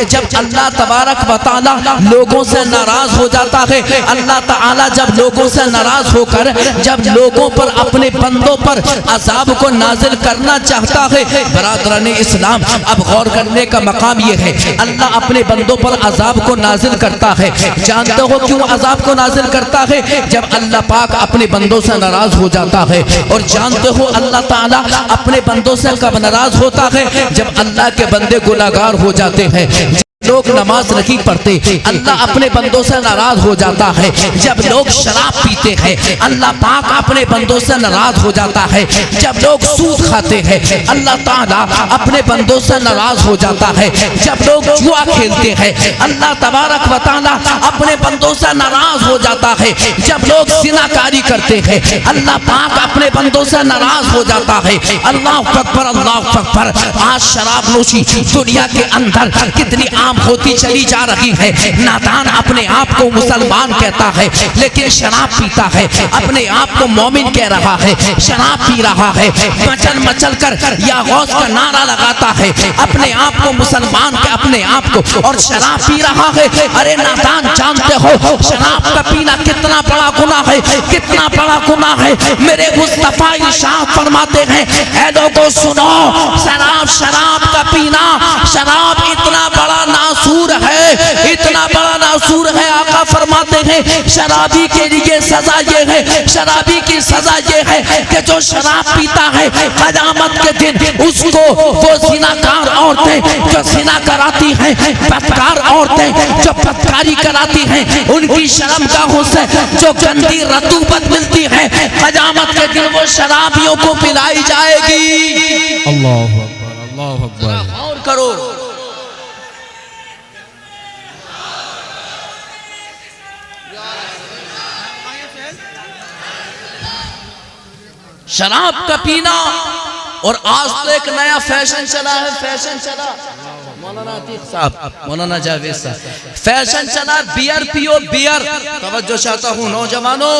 कि जब अल्लाह तबारक व तआला लोगों से नाराज हो जाता है, अल्लाह ताला जब लोगों से नाराज होकर जब लोगों पर अपने बंदों पर अजाब को नाजिल करना चाहता है, बरादराने इस्लाम अब गौर करने का मकाम यह है, अल्लाह अपने बंदों पर अजाब को नाजिल करता है। जानते हो क्यों अजाब को नाजिल करता है? जब अल्लाह पाक अपने बंदों से नाराज हो जाता है। और जानते हो अल्लाह ताला अपने बंदों से कब नाराज होता है? जब अल्लाह के बंदे गुनाहगार हो जाते हैं, लोग नमाज नहीं पढ़ते, अल्लाह अपने बंदों से नाराज हो जाता है। जब लोग शराब पीते हैं, अल्लाह पाक अपने बंदों से नाराज हो जाता है। जब लोग सूद खाते हैं, अल्लाह ताला अपने बंदों से नाराज हो जाता है। जब लोग जुआ खेलते हैं, अल्लाह तबारक व तआला अपने बंदों से नाराज हो जाता है। जब लोग ज़िनाकारी करते हैं, अल्लाह पाक अपने बंदों से नाराज हो जाता है। अल्लाह अकबर, अल्लाह अकबर। आज शराब नोशी दुनिया के अंदर कितनी होती चली जा रही है। नादान अपने आप को मुसलमान कहता है लेकिन शराब पीता है, अपने आप को मोमिन कह रहा है, शराब पी रहा है, मचल मचल कर या गौस का नारा लगाता है, अपने आप को मुसलमान के अपने आप को, और शराब पी रहा है। अरे नादान, जानते हो शराब का पीना कितना बड़ा गुनाह है, कितना बड़ा गुनाह है। मेरे मुस्तफा इरशाद फरमाते हैं, ऐ लोगों सुनो, शराब का पीना, शराब इतना बड़ा नासूर है, इतना बड़ा नासूर है। आका फरमाते हैं शराबी के लिए सजा ये है, शराबी की सजा ये है कि जो शराब पीता है क़यामत के दिन उसको वो ज़िनाकार औरतें जो ज़िना कराती हैं, बदकार औरतें जो बदकारी कराती हैं, उनकी शर्मगाहों से जो गंदी रतूबत मिलती है, क़यामत के दिन वो शराबियों को पिलाई जाएगी। अल्लाह अकबर, अल्लाह अकबर। और करो, शराब का पीना। और आज तो एक नया फैशन चला है, फैशन चला, मौलाना अतीक साहब, मौलाना जावेद साहब, फैशन चला बियर पियो, बियर। तवज्जो चाहता हूँ नौजवानों,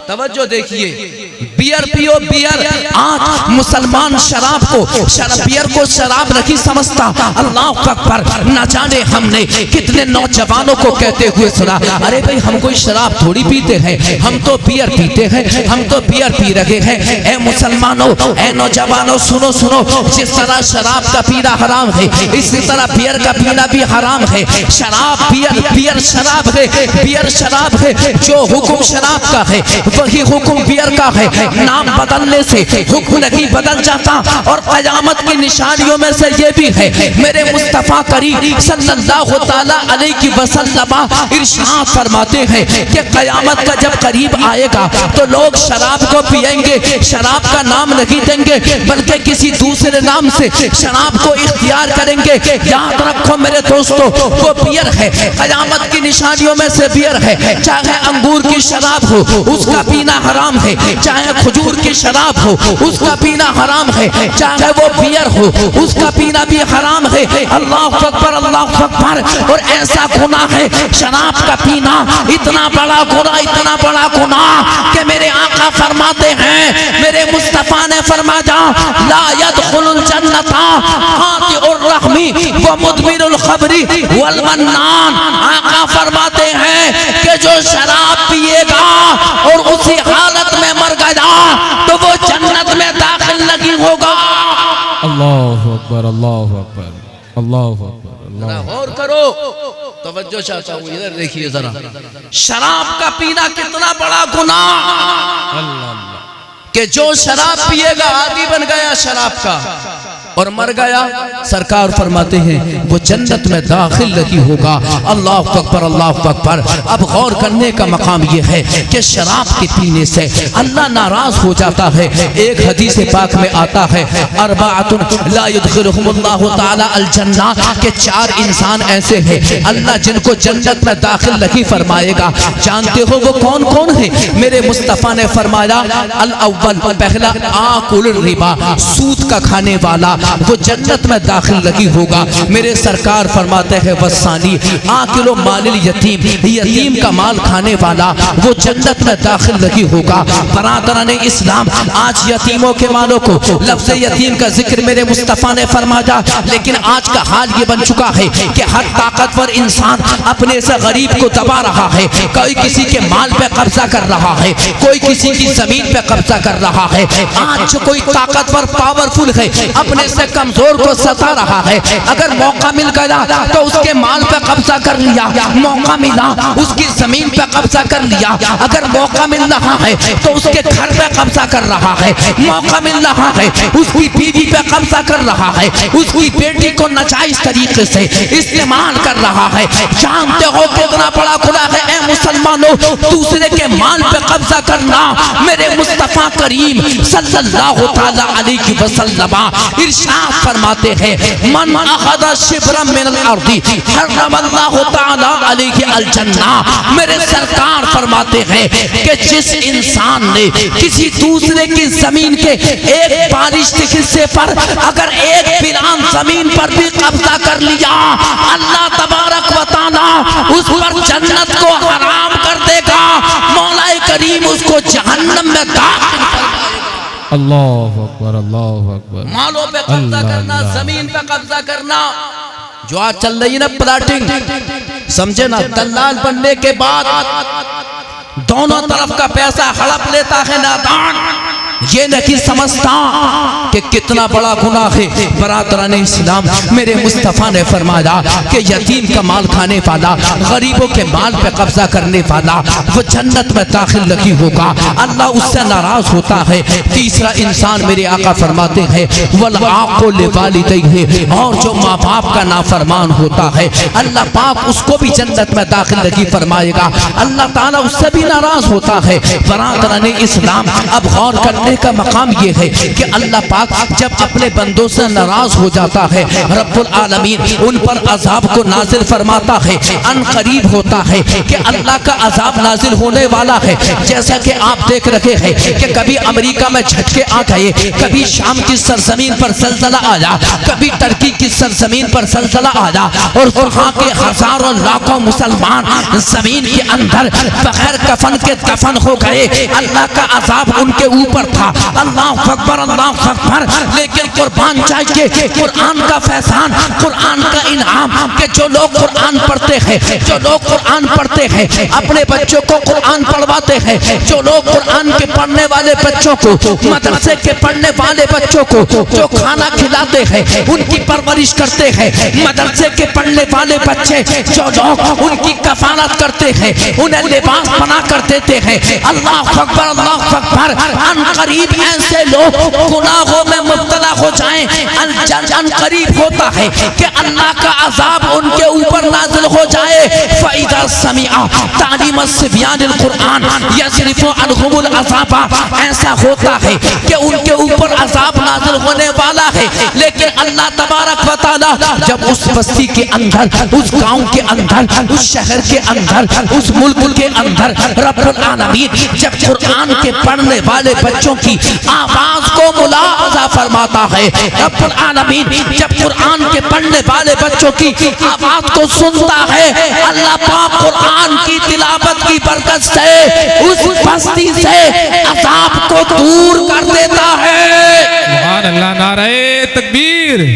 तवज्जो देखिए, बियर पियो, बियर। आज मुसलमान शराब को, बियर को शराब नहीं समझता। अल्लाह अकबर। न जाने हमने कितने नौजवानों को कहते हुए सुना, अरे भाई हम कोई शराब थोड़ी पीते हैं, हम तो बियर पीते हैं, हम तो बियर पी रहे हैं। ए मुसलमानों, ए नौजवानों, सुनो सुनो, जिस तरह शराब का पीना हराम है, इसी तरह बियर का पीना भी हराम है। शराब बियर, बियर शराब है, बियर शराब है। जो हुक्म शराब का है वही हुक्म बियर का है। नाम बदलने से हुक्म नहीं बदल जाता। और क़यामत की निशानियों में से ये भी है, मेरे मुस्तफ़ा करीम सल्लल्लाहु तआला अलैहि वसल्लम इरशाद फरमाते हैं कि क़यामत का जब करीब आएगा तो लोग शराब को पिएंगे, शराब का नाम नहीं देंगे बल्कि किसी दूसरे नाम से शराब को इख्तियार करेंगे। याद रखो मेरे दोस्तों, वो बियर है, क़यामत की निशानियों में से बियर है। चाहे अंगूर की शराब हो उसका पीना हराम है, चाहे खजूर की शराब हो उसका पीना हराम है, चाहे वो बियर हो उसका पीना भी हराम है। अल्लाह अकबर, अल्लाह अकबर। और ऐसा गुनाह है शराब का पीना, इतना बड़ा गुनाह, इतना बड़ा गुनाह कि मेरे आका फरमाते हैं, मेरे मुस्तफा ने फरमाया, ला यदखुलुल जन्नता कातिउर रहमी व मुदबिरुल खबरी वल मन्नान। आका फरमाते हैं कि जो शराब पिएगा और उसी हालत में मर गया तो वो जन्नत में दाखिल नहीं होगा। अल्लाह अकबर, अल्लाह अकबर, अल्लाह अकबर, अल्लाह। और करो, तवज्जो चाहता हूँ, इधर देखिए जरा, शराब का पीना कितना बड़ा गुनाह, कि जो शराब पिएगा आदी बन गया शराब का और मर गया, सरकार फरमाते हैं वो जन्नत में दाखिल नहीं होगा। अल्लाह अकबर, अल्लाह अकबर। अब गौर करने का मकाम यह है कि शराब के पीने से अल्लाह नाराज हो जाता है। एक हदीस पाक में आता है, अरबाअतुन ला युदखिलुहुमुल्लाहु तआला अल जन्ना, के 4 इंसान ऐसे हैं अल्लाह जिनको जन्नत में दाखिल नहीं फरमाएगा। जानते हो वो कौन कौन है? मेरे मुस्तफ़ा ने फरमाया, अल अव्वल, पहला आकुल रिबा, सूद का खाने वाला। वो जन्नत में दाखिल नहीं होगा। मेरे सरकार फरमाते हैं वसानी आकिलो मालिल यतीम, यतीम का माल खाने वाला वो जन्नत में दाखिल नहीं होगा। बरादरान इस्लाम, आज यतीमों के मालों को लफ्ज़ यतीम का जिक्र मेरे मुस्तफ़ा ने फरमाया, लेकिन आज का हाल ये बन चुका है कि हर ताकतवर इंसान अपने से गरीब को दबा रहा है। कोई किसी के माल पे कब्जा कर रहा है, कोई किसी की जमीन पे कब्जा कर रहा है। आज कोई ताकतवर पावरफुल है अपने से कमजोर को सता रहा है। अगर मौका मिल गया तो उसके माल पे कब्जा कर लिया, मौका मिला उसकी जमीन पे कब्जा कर लिया। अगर मौका मिल रहा है तो उसके घर पे कब्जा कर रहा है, मौका मिल रहा है उसकी बीवी पे कब्जा कर रहा है, उसकी बेटी को नाजायज तरीके से इस्तेमाल कर रहा है। जानते हो कितना बड़ा गुनाह है ए मुसलमानों, दूसरे के माल पे कब्जा करना। मेरे मुस्तफा करीम सल्लल्लाहु तआला अलैहि वसल्लम इरशाद फरमाते हैं, मन अखदा शिब्रम मिनल अर्दी हर्रमल्लाहु तआला अलैहि अल जन्ना। मेरे सरकार फरमाते हैं कि जिस इंसान ने किसी दूसरे की जमीन के एक बारिश के हिस्से पर अगर एक बिरान जमीन पर भी कब्जा कर लिया, अल्लाह तबारक व तआला उस पर जन्नत को हराम कर देगा। मौलाए करीम उसको जहन्नम में दाखिल कर देगा। अल्लाहु अकबर, अल्लाहु अकबर। मालों पे कब्जा करना, जमीन पे कब्जा करना, जो आज चल रही है ना प्लाटिंग, समझे ना, दलाल बनने के बाद दोनों तरफ का पैसा हड़प लेता है नादान, ये नहीं समझता कि कितना बड़ा गुनाह है। बरादरान इस्लाम, मेरे मुस्तफ़ा ने फरमाया कि यतीम का माल खाने वाला, गरीबों के माल पे कब्जा करने वाला वो जन्नत में दाखिल नहीं होगा, अल्लाह उससे नाराज होता है। तीसरा इंसान मेरे आका फरमाते हैं वल आक़ु लिवालिदैहि, और जो माँ बाप का नाफरमान होता है अल्लाह पाक उसको भी जन्नत में दाखिल नहीं फरमाएगा, अल्लाह ताला उससे भी नाराज होता है। बरादरान इस्लाम, अब गौर करने का मकाम ये है कि अल्लाह पाक जब अपने बंदों से नाराज हो जाता है, रब्बुल आलमीन उन पर अजाब को नाजिल फरमाता है। अन करीब होता है कि अल्लाह का अजाब नाजिल होने वाला है। जैसा कि आप देख रहे हैं कि कभी अमेरिका में झटके आ गए, कभी शाम की सरजमीन पर जलजला आया, कभी टर्की की सरजमीन पर जलजला आया, और वहाँ के हजारों लाखों मुसलमान जमीन के अंदर बगैर कफन के दफन हो गए। अल्लाह का अजाब उनके ऊपर था। अल्लाह अकबर, अल्लाह अकबर। लेकिन कुर्बान चाहिए कुरान का फैजान, कुरान का इनाम कि जो लोग कुरान पढ़ते हैं, जो लोग कुरान पढ़ते हैं, अपने बच्चों को कुरान पढ़वाते हैं, जो लोग कुरान के पढ़ने वाले बच्चों को, मदरसे के पढ़ने वाले बच्चों को जो खाना खिलाते हैं, उनकी परवरिश करते हैं, मदरसे के पढ़ने वाले बच्चे जो लोग उनकी कफालत करते हैं, उन्हें लिबास बना कर देते हैं। अल्लाह अकबर, अल्लाह अकबर। अनकरीब ऐसे लोग गुनाहों में मुब्तला हो जाएं, अनकरीब होता है कि अल्लाह का अजाब उनके ऊपर नाजिल हो जाए। फ़इज़ा समिअ तालीम सिब्यानिल कुरान यज़रिफु अनहुमुल अज़ाबा, ऐसा होता है कि उनके ऊपर अजाब नाजिल होने वाला है। लेकिन अल्लाह तबारक व तआला जब उस बस्ती के अंदर, उस गांव के अंदर, उस शहर के अंदर, उस मुल्क के अंदर रब्बुल आलमीन जब कुरान के पढ़ने वाले बच्चों की आवाज को मुलाहजा फरमाता है, रब्बुल आलमीन जब कुरान के पढ़ने वाले बच्चों की आवाज को सुनता है, अल्लाह पाक कुरान की तिलावत की बरकत से उस बस्ती से अजाब को दूर कर देता है। सुभान अल्लाह, नारे तकबीर,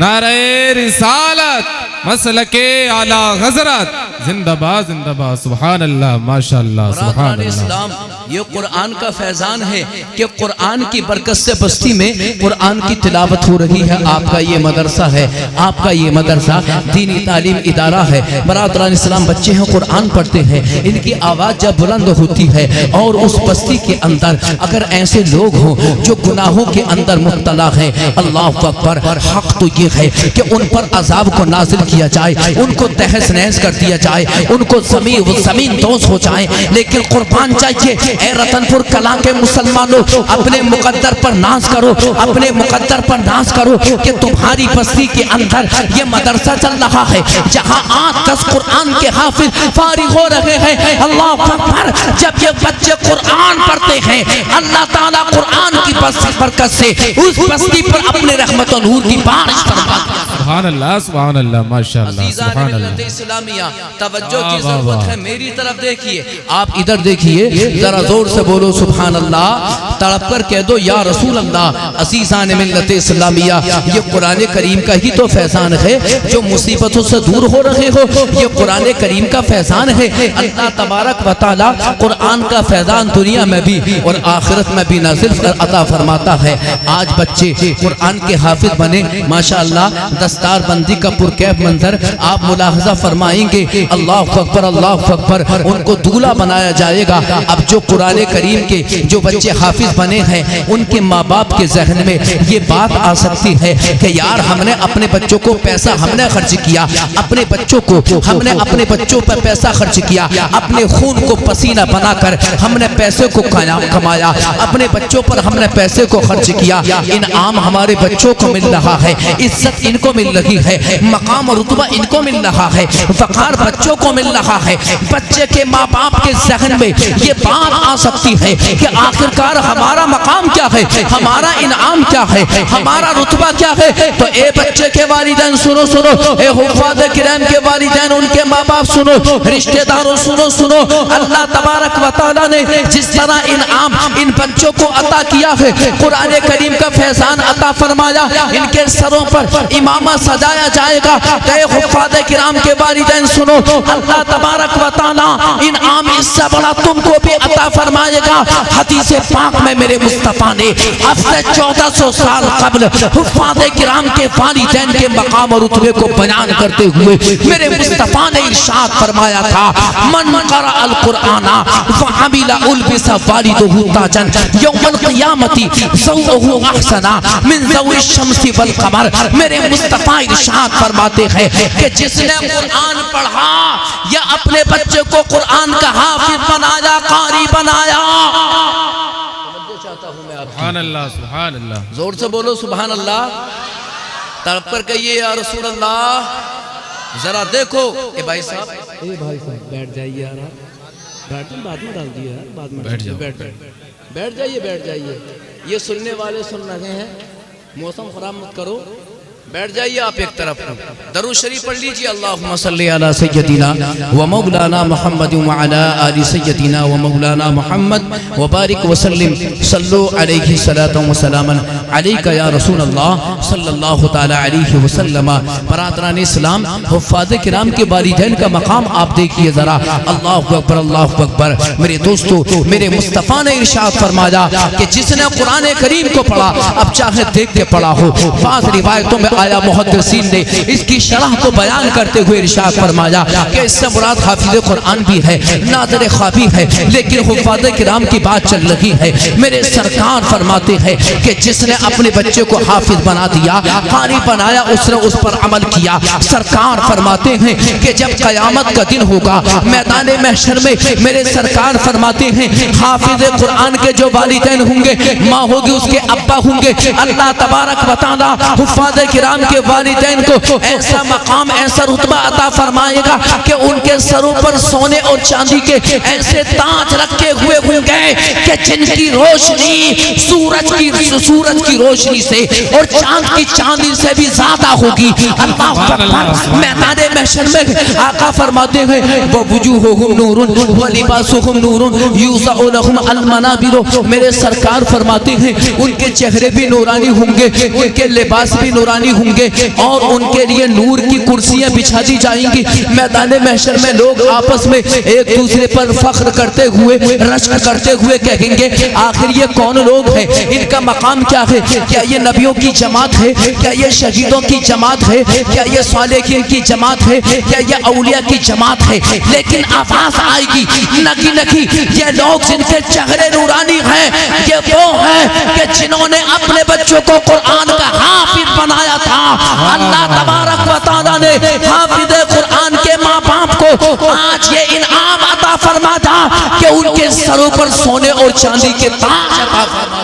नारे रिसालत, मसलके आला हजरत, जिंदाबाद जिंदाबाद, सुभान अल्लाह, माशाअल्लाह, सुभान अल्लाह। ये कुरान का फैजान है कि कुरान की बरकत से बस्ती में कुरान की तिलावत हो रही है। आपका ये मदरसा है, आपका ये मदरसा दीनी तालीम इदारा है। बरादरान इस्लाम, बच्चे हैं कुरान पढ़ते हैं, इनकी आवाज़ जब बुलंद होती है और उस बस्ती के अंदर अगर ऐसे लोग हों जो गुनाहों के अंदर मुब्तला है, अल्लाह अकबर, हक तो ये है कि उन पर अजाब को नाजिल किया जाए, उनको तहस नहस कर दिया जाए, उनको जमीन दोष हो जाए। लेकिन कुर्बान चाहिए ए रतनपुर कला के मुसलमानों, अपने मुकद्दर पर नाज करो, अपने मुकद्दर पर नाज करो कि तुम्हारी बस्ती के अंदर ये मदरसा चल रहा है जहां 8-10 कुरान के हाफिज फारिग हो रहे हैं। अल्लाह अकबर। जब ये बच्चे कुरान पढ़ते हैं, अल्लाह ताला कुरान की बरकत से उस बस्ती पर अपने रहमत और नूर की बारिश फरमाता है। सुभान अल्लाह माशाअल्लाह सुभान अल्लाह। इस्लामिया तवज्जो की जरूरत है, मेरी तरफ देखिए, आप इधर देखिए, जरा जोर से बोलो सुभान अल्लाह, तड़प कर कह दो या रसूल अल्लाह। अज़ीज़ान मिल्लत इस्लामिया, ये कुरान करीम का ही तो फैजान है, जो मुसीबतों से दूर हो रहे हो, ये कुरान करीम का फैजान है। अल्लाह तबारक व तआला कुरान का फैजान दुनिया में भी और आखिरत में भी नाज़िल अता फरमाता है। आज बच्चे कुरान के हाफिज बने, माशाअल्लाह, दस्तार बंदी का पुरकैफ मंजर आप मुलाहजा फरमाएंगे। अल्लाह अकबर, अल्लाह अकबर। उनको दूल्हा बनाया जाएगा। अब जो कुरान करीम के जो बच्चे हाफिज बने हैं, उनके माँ बाप के जहन में ये बात आ सकती है कि यार हमने अपने बच्चों को पैसा हमने खर्च किया, अपने बच्चों को हमने अपने बच्चों पर पैसा खर्च किया, अपने खून को पसीना बनाकर हमने पैसे को कमाया, अपने बच्चों पर हमने पैसे को खर्च किया। इनाम हमारे बच्चों को मिल रहा है, इज्जत इनको मिल रही है, मकाम और रुतबा इनको मिल रहा है, वक़ार बच्चों को मिल रहा है। बच्चे के माँ बाप के ज़हन में ये बात आ सकती है कि आखिरकार हमारा मकाम क्या है, हमारा इनाम क्या है, हमारा रुतबा क्या है। तो ए बच्चे के वालिदैन सुनो सुनो, ए हुफ़ाज़ किराम के वालिदैन, उनके माँ बाप सुनो, रिश्तेदारों सुनो सुनो। अल्लाह तबारक व तआला ने जिस तरह इनाम इन बच्चों को अता किया है, कुरान करीम का फैजान अता फरमाया, इनके सरों पर इमामा सजाया जाएगा। ए हुफ़ाज़ किराम के वालिदैन सुनो, अल्लाह तबारक व तआला इनाम इससे बड़ा तुमको भी अता फरमाएगा। हदीस पाक में मेरे मुस्तफ़ा ने अब से 1400 साल कबल हुफ़ाज़ किराम के वालिदैन के मकाम और रुतबे को बयान करते हुए मेरे मुस्तफ़ा ने इरशाद फरमाया था, मन क़रा अल कुराना व अमिला उल्बिसा वालिदुहु ताजन यौमल क़ियामती ज़ौअहु अहसना मिन ज़ौइ शम्सी वल क़मर। मेरे मुस्तफ़ा इरशाद फरमाते हैं कि जिसने कुरान पढ़ा या अपने बच्चे को कुरान का हाफिज बनाया, कारी बनाया, सुभान अल्लाह सुभान अल्लाह। जोर से बोलो सुभान अल्लाह। तड़प कर कहिए या रसूल अल्लाह। जरा देखो ए भाई साहब, बैठ जाइए यार, बैठ, बाद में डाल दिया यार, बाद में बैठ जाओ, बैठ जाइए, बैठ जाइए। ये सुनने वाले सुन रहे हैं, मौसम खराब मत करो, बैठ जाइए आप एक तरफ। दरूद शरीफ पढ़ लीजिए, अल्लाहुम्मा सल्ली अला सय्यदिना व मौलाना मुहम्मद व अला आलि सय्यदिना व मौलाना मुहम्मद व बारिक व सल्लिम सल्लु अलैहि सलातु व सलामन अलैका या रसूल अल्लाह सल्लल्लाहु तआला अलैहि वसल्लम। बरादरान इस्लाम, हुफ़ाज़ किराम के वालिदैन का मकाम आप देखिए जरा। अल्लाहु अकबर, अल्लाहु अकबर। मेरे दोस्तों, मेरे मुस्तफ़ा ने इरशाद फरमाया कि जिसने कुरान करीम को पढ़ा, अब चाहे देख के पढ़ा हो, बाज़ रिवायतों में आया मुहद्दिसीन ने इसकी शरह को बयान करते हुए इरशाद फरमाया कि इससे मुराद हाफिज़ कुरान भी है, नाज़िर ख्वाह भी है, लेकिन हुफ़ाज़ किराम की बात चल रही है। मेरे सरकार फरमाते हैं कि जिसने अपने बच्चे को हाफिज बना दिया, कारी बनाया, उसने उस पर अमल किया। सरकार फरमाते हैं कि जब क़यामत का दिन होगा मैदान महशर में, मेरे सरकार फरमाते हैं हाफिज़ कुरान के जो वालिदैन होंगे, माँ होगी, उसके अब्बा होंगे, अल्लाह तबारक व तआला हुफ़ाज़ किराम के वालिदैन को ऐसा मकाम, ऐसा रुतबा अता फरमाएगा कि उनके सरों पर सोने और चांदी के ऐसे ताज रखे हुए होंगे कि जिनकी रोशनी सूरज की रोशनी से और चांद की चांदी से भी ज्यादा होगी। अल्लाह अकबर। मैदान महशर में आका फरमाते हैं व वुजूहुहुम नूरुन व लिबासुहुम नूरुन युज़अ लहुम अल मनाबिर। मेरे सरकार फरमाते हैं उनके चेहरे भी नूरानी होंगे, उनके लिबास भी नूरानी होंगे और उनके लिए नूर की कुर्सियां बिछा दी जाएंगी। मैदान महशर में लोग आपस में एक दूसरे पर फख्र करते हुए, रश्क करते हुए कहेंगे आखिर ये कौन लोग हैं, इनका मकाम क्या है, क्या ये नबियों की जमात है, क्या ये शहीदों की जमात है, क्या ये सालेहीन की जमात है। है या ये औलिया की जमात है, लेकिन आवाज आएगी नकी नकी ये लोग जिनके चेहरे नूरानी हैं, ये वो हैं कि जिन्होंने अपने बच्चों को कुरान का हाफिज बनाया था। अल्लाह तबारक व तआला ने हाफिज कुरान के माँ बाप को आज ये इनाम अता फरमाया कि उनके सरों पर सोने और चांदी के ताज अता फरमाया।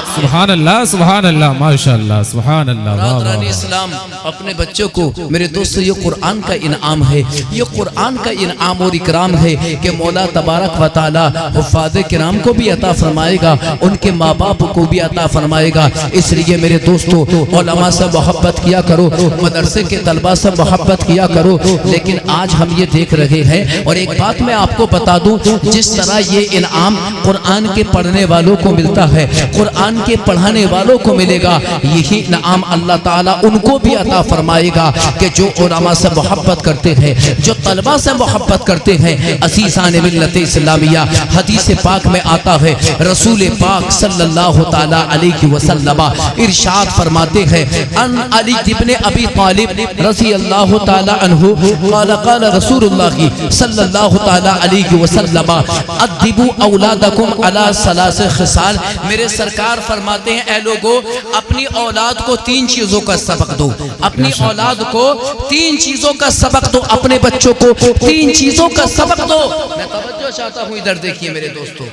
सुभान अल्लाह, माशाअल्लाह, सुभान अल्लाह। बरादरान इस्लाम, अपने बच्चों को मेरे दोस्तों ये कुरान का इनाम है, ये कुरान का इनाम और इकराम है कि मौला तबारक व तआला हुफ़ाज़ किराम को भी अता फरमाएगा, उनके माँ बाप को भी अता फरमाएगा। इसलिए मेरे दोस्तों उलमा से मोहब्बत किया करो, मदरसे के तलबा से मोहब्बत किया करो। लेकिन आज हम ये देख रहे हैं, और एक बात मैं आपको बता दूं, जिस तरह ये इनाम कुरान के पढ़ने वालों को मिलता है, कुरान के पढ़ाने वालों को मिलेगा, यही इनाम अल्लाह ताला उनको भी अता फरमाएगा कि जो उलमा से मोहब्बत करते हैं, जो तलबा से मोहब्बत करते हैं। अज़ीज़ान मिल्लत इस्लामिया, हदीस पाक में आता है रसूल पाक सल्लल्लाहु ताला अलैहि वसल्लम इरशाद फरमाते हैं, अन अली इब्न अबी तालिब रज़ी अल्लाहु ताला अन्हु क़ाल क़ाल रसूलुल्लाह सल्लल्लाहु ताला अलैहि वसल्लम अद्दिबू औलादकुम अला सलास खिसाल। मेरे सरकार फरमाते हैं, ऐ लोगों, अपनी औलाद को 3 चीजों का सबक दो, अपनी औलाद को 3 चीजों का सबक दो, अपने बच्चों को 3 चीजों का सबक दो। मैं तवज्जो चाहता हूँ, इधर देखिए मेरे दोस्तों,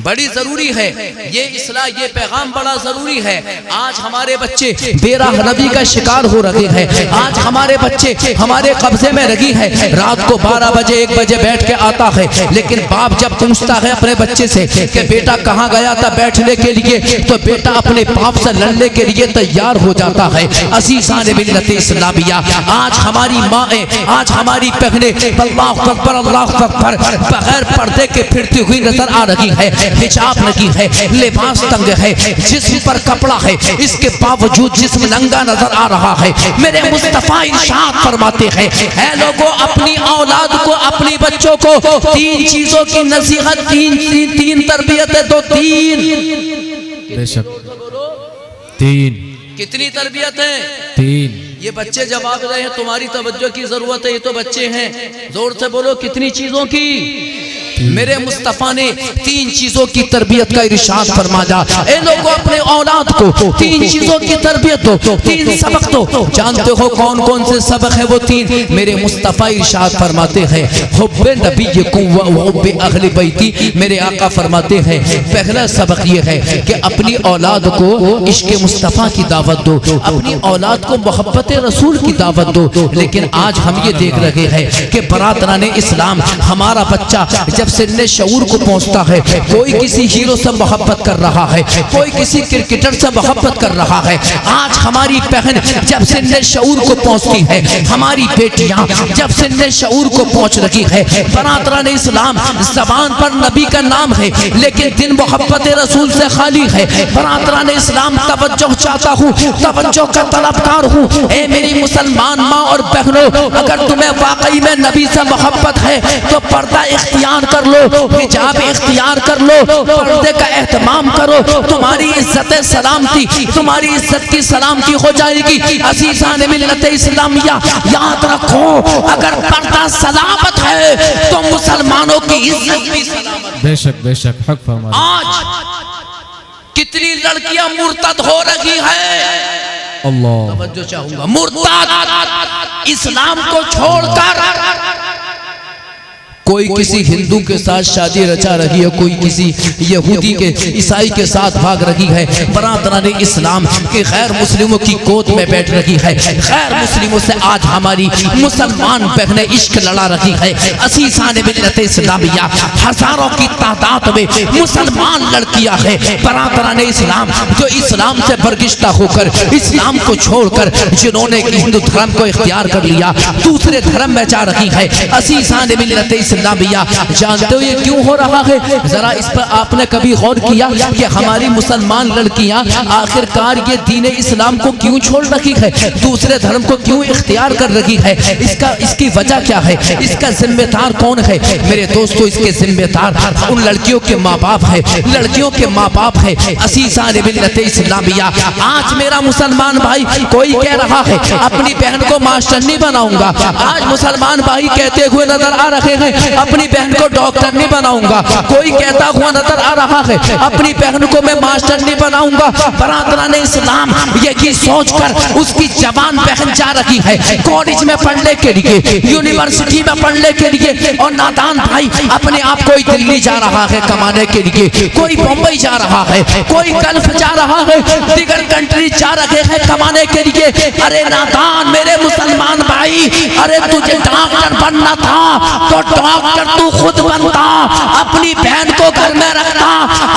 बड़ी जरूरी है ये इस्लाह, ये पैगाम बड़ा जरूरी है। आज हमारे बच्चे बेराह नबी का शिकार हो रहे हैं, आज हमारे बच्चे हमारे कब्जे में लगी है। रात को 12 बजे 1 बजे बैठ के आता है, लेकिन बाप जब पूछता है अपने बच्चे से कि बेटा कहाँ गया था बैठने के लिए, तो बेटा अपने बाप से लड़ने के लिए तैयार हो जाता है। अज़ीज़ान मिल्लत इस्लामिया, आज हमारी माएँ, आज हमारी बहनें अल्लाहु अकबर अल्लाहु अकबर बगैर पर्दे के फिरती हुई नजर आ रही है। हिजाब नहीं है, लिबास तंग है, जिस्म पर कपड़ा है, इसके बावजूद जिस्म नंगा नजर आ रहा है। मेरे मुस्तफा इरशाद फरमाते हैं, ऐ लोगों, अपनी औलाद को, अपनी बच्चों को 3 चीजों की नसीहत, 3 तरबियतें दो। 3 बेशक 3 कितनी तरबियत है? 3। ये बच्चे जवाब रहे हैं, तुम्हारी तवज्जो की जरूरत है, ये तो बच्चे हैं। जोर से बोलो, कितनी चीजों की? मेरे मुस्तफा ने 3 चीजों की तरबियत का इरशाद फरमाया। ए लोगों, अपने औलाद को 3 चीजों की तरबियत दो, 3 सबक दो। जानते हो कौन कौन से सबक है वो 3? मेरे मुस्तफा इरशाद फरमाते हैं, हुब्बे नबीयकुम व हुब्बे अहले बैती। मेरे आका फरमाते हैं, पहला सबक ये है कि अपनी औलाद को इश्क मुस्तफा की दावत दो, अपनी औलाद को मोहब्बत रसूल की दावत दो। लेकिन आज हम ये देख रहे हैं कि बरादरान इस्लाम, हमारा बच्चा जब सिन्ने शऊर को पहुंचता है, कोई किसी हीरो से मोहब्बत कर रहा है, कोई किसी क्रिकेटर से मोहब्बत कर रहा है। आज हमारी बहन जब सिन्ने शऊर को पहुंचती है, हमारी बेटियां जब सिन्ने शऊर को पहुंच रही है, बरादरान इस्लाम, ज़बान पर नबी का नाम है, लेकिन दिल मोहब्बत रसूल से खाली है। बरादरान इस्लाम, तवज्जो चाहता हूँ, तवज्जो का तलबकार हूँ। ए मेरी मुसलमान माँ और बहनों, अगर तुम्हें वाकई में नबी से मोहब्बत है तो पर्दा इख्तियार कर लो, हिजाब इख्तियार कर लो, पर्दे का एहतमाम करो। तुम्हारी इज्जत सलामती, तुम्हारी इज्जत की सलामती हो जाएगी। अज़ीज़ान मिल्लत इस्लामिया, याद रखो, अगर पर्दा सलामत है तो मुसलमानों की इज्जत भी सलामत। बेशक बेशक, हक फरमाया। आज कितनी लड़कियां मुर्तद हो रही है, अल्लाह, तवज्जो चाहूंगा, मुर्तद, इस्लाम को छोड़कर कोई किसी हिंदू के साथ शादी रचा रही है, कोई किसी यहूदी के, ईसाई के साथ भाग रही है। बरादरान इस्लाम के गैर मुस्लिमों की गोद में बैठ रही है। गैर मुस्लिमों से आज हमारी मुसलमान बहनें इश्क लड़ा रही है। अज़ीज़ान मिल्लत इस्लामिया, हजारों की तादाद में मुसलमान लड़कियां हैं। बरादरान इस्लाम, जो इस्लाम से बरगिश्ता होकर, इस्लाम को छोड़कर, जिन्होंने हिंदू धर्म को इख्तियार कर लिया, दूसरे धर्म में जा रही है। अज़ीज़ान मिल्लत इस्लामिया, इस्लामिया। जानते हो ये क्यों हो रहा है? जरा इस पर आपने कभी गौर किया कि हमारी मुसलमान लड़कियां आखिरकार ये दीन इस्लाम को क्यों छोड़ रही है, दूसरे धर्म को क्यों इख्तियार कर रही है? इसकी वजह क्या है? इसका जिम्मेदार कौन है? मेरे दोस्तों, इसके जिम्मेदार उन लड़कियों के माँ बाप है, लड़कियों के माँ बाप है, असीसान मिल्लत इस्लामिया। आज मेरा मुसलमान भाई कोई कह रहा है अपनी बहन को मास्टर नहीं बनाऊंगा, आज मुसलमान भाई कहते हुए नजर आ रहे हैं अपनी बहन को डॉक्टर नहीं बनाऊंगा, कोई कहता हुआ नजर आ रहा है अपनी बहन को मैं मास्टर नहीं बनाऊंगा। बरादरान इस्लाम यही सोचकर उसकी जवान बहन जा रही है कॉलेज में पढ़ने के लिए, यूनिवर्सिटी में पढ़ने के लिए, और नादान भाई अपने आप कोई दिल्ली जा रहा है कमाने के लिए, कोई बम्बई जा रहा है, कोई गल्फ जा रहा है, दिगर कंट्री जा रहे हैं कमाने के लिए। अरे नादान मेरे मुसलमान भाई, अरे तुझे डॉक्टर बनना था तो डॉक्टर तू खुद बनता, अपनी बहन को घर में रखता,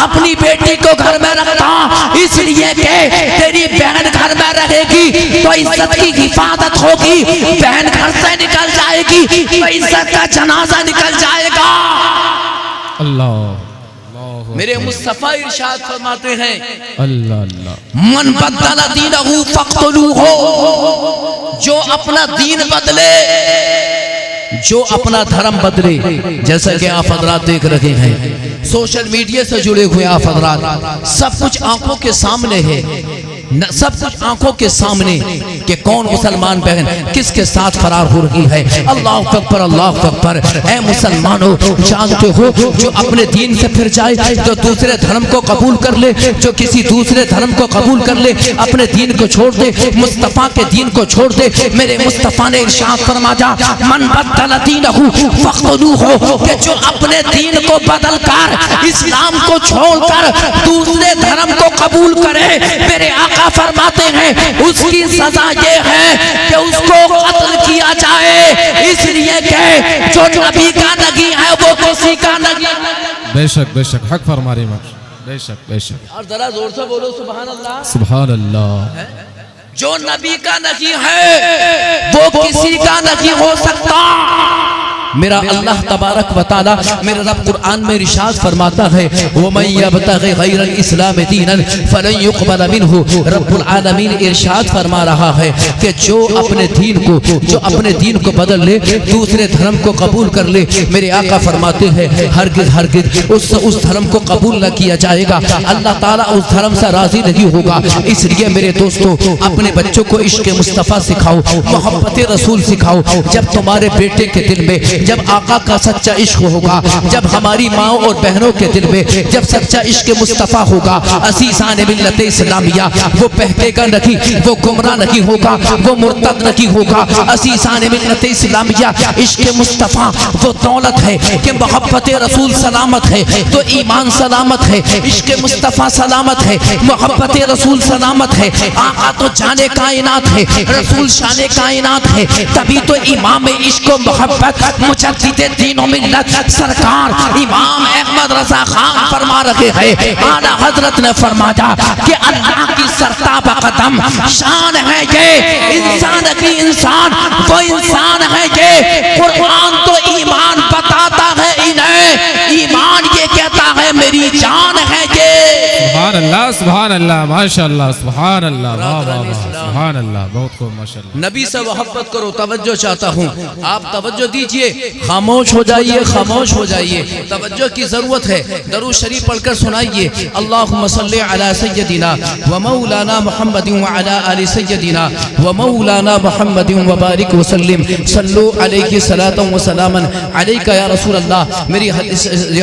अपनी बेटी को घर में रखता, इसलिए के तेरी बहन घर में रहेगी तो इज्जत की हिफाजत होगी, बहन घर से निकल जाएगी तो इज्जत का जनाजा निकल जाएगा। अल्लाह मेरे मुस्तफा इरशाद फरमाते हैं अल्लाह अल्लाह मन बदल दीनहु फक्तलूहु, जो अपना दीन बदले, जो अपना धर्म बदले। जैसा कि आप हजरात देख रहे हैं सोशल मीडिया से जुड़े हुए आप हजरात, सब कुछ आंखों के सामने है, सब कुछ आंखों के सामने कि कौन मुसलमान बहन किसके साथ फरार हो रही है। अल्लाह अकबर, अल्लाह अकबर। ऐ मुसलमानों, जानते हो जो अपने दीन से फिर जाए, जो दूसरे धर्म को कबूल कर ले, जो किसी दूसरे धर्म को कबूल कर ले, अपने दीन को छोड़ दे, मुस्तफा के दीन को छोड़ दे। मेरे मुस्तफा ने इरशाद फरमाया मन बदल दीनहु फक्तलूहु, कि जो अपने दीन को बदल कर इस्लाम को छोड़कर दूसरे धर्म को कबूल करे, मेरे आका फरमाते हैं उसकी सजा ये है कि उसको कत्ल किया जाए, इसलिए कि जो नबी का नहीं है वो किसी का नहीं। बेशक बेशक हक फरमा रही है, बेशक बेशक। और जरा जोर से बोलो सुभान अल्लाह। सुभान अल्लाह। जो नबी का नहीं है वो किसी का नहीं हो सकता। मेरा अल्लाह तबारक व तआला, मेरा रब कुरान में इरशाद फरमाता है वमन यब्तगि गैरल इस्लाम दीनन फलन युक़बल मिन्हु। रब्बुल आलमीन इरशाद फरमा रहा है कि जो अपने दीन को बदल ले, दूसरे धर्म को कबूल कर ले, मेरे आका फरमाते हैं हरगिज हरगिज उस धर्म को कबूल न किया जाएगा, अल्लाह ताला उस धर्म से राजी नहीं होगा। इसलिए मेरे दोस्तों, अपने बच्चों को इश्क मुस्तफ़ा सिखाओ, मोहब्बत रसूल सिखाओ। जब तुम्हारे बेटे के दिल में जब आका का सच्चा इश्क होगा, जब हमारी माओ और बहनों के दिल में जब सच्चा इश्क मुस्तफ़ा होगा, असीसान मिल्लत इस्लामिया, वो बहकेगा नहीं, वो गुमराह नहीं होगा, वो मुर्तद नहीं होगा। असीसान मिल्लत इस्लामिया, इश्क मुस्तफ़ा वो दौलत है कि मोहब्बत रसूल सलामत है तो ईमान सलामत है, इश्क मुस्तफ़ा सलामत है, मोहब्बत रसूल सलामत है। आका तो जाने कायनात है, रसूल शाने कायनात है, तभी तो इमाम इश्क मोहब्बत मुजद्दिद दीन व मिल्लत सरकार इमाम अहमद रजा खान फरमा रहे हैं। आला हजरत ने फरमाया कि अल्लाह की सरताब कदम शान है ये, इंसान की इंसान वो इंसान है ये। कुरान तो ईमान बताता है इन्हें, ईमान ये कहता है मेरी जान है ये। सुभान अल्लाह, सुभान अल्लाह, माशाअल्लाह, सुभान अल्लाह, वाह वाह वाह, सुभान अल्लाह, बहुत खूब माशाअल्लाह। नबी से मोहब्बत करो, तवज्जो चाहता हूँ, आप तवज्जो दीजिए, खामोश हो जाइए, खामोश हो जाइए, तवज्जो की जरूरत है। दरूद शरीफ पढ़कर सुनाइए, अल्लाहुम्मा सल्ली अला सय्यदिना व मौलाना मुहम्मदिन व अला आलि सय्यदिना व मौलाना मुहम्मदिन व बारिक व सल्लिम सल्लु अलैहि सलातन व सलामन अलैका या रसूल अल्लाह। मेरी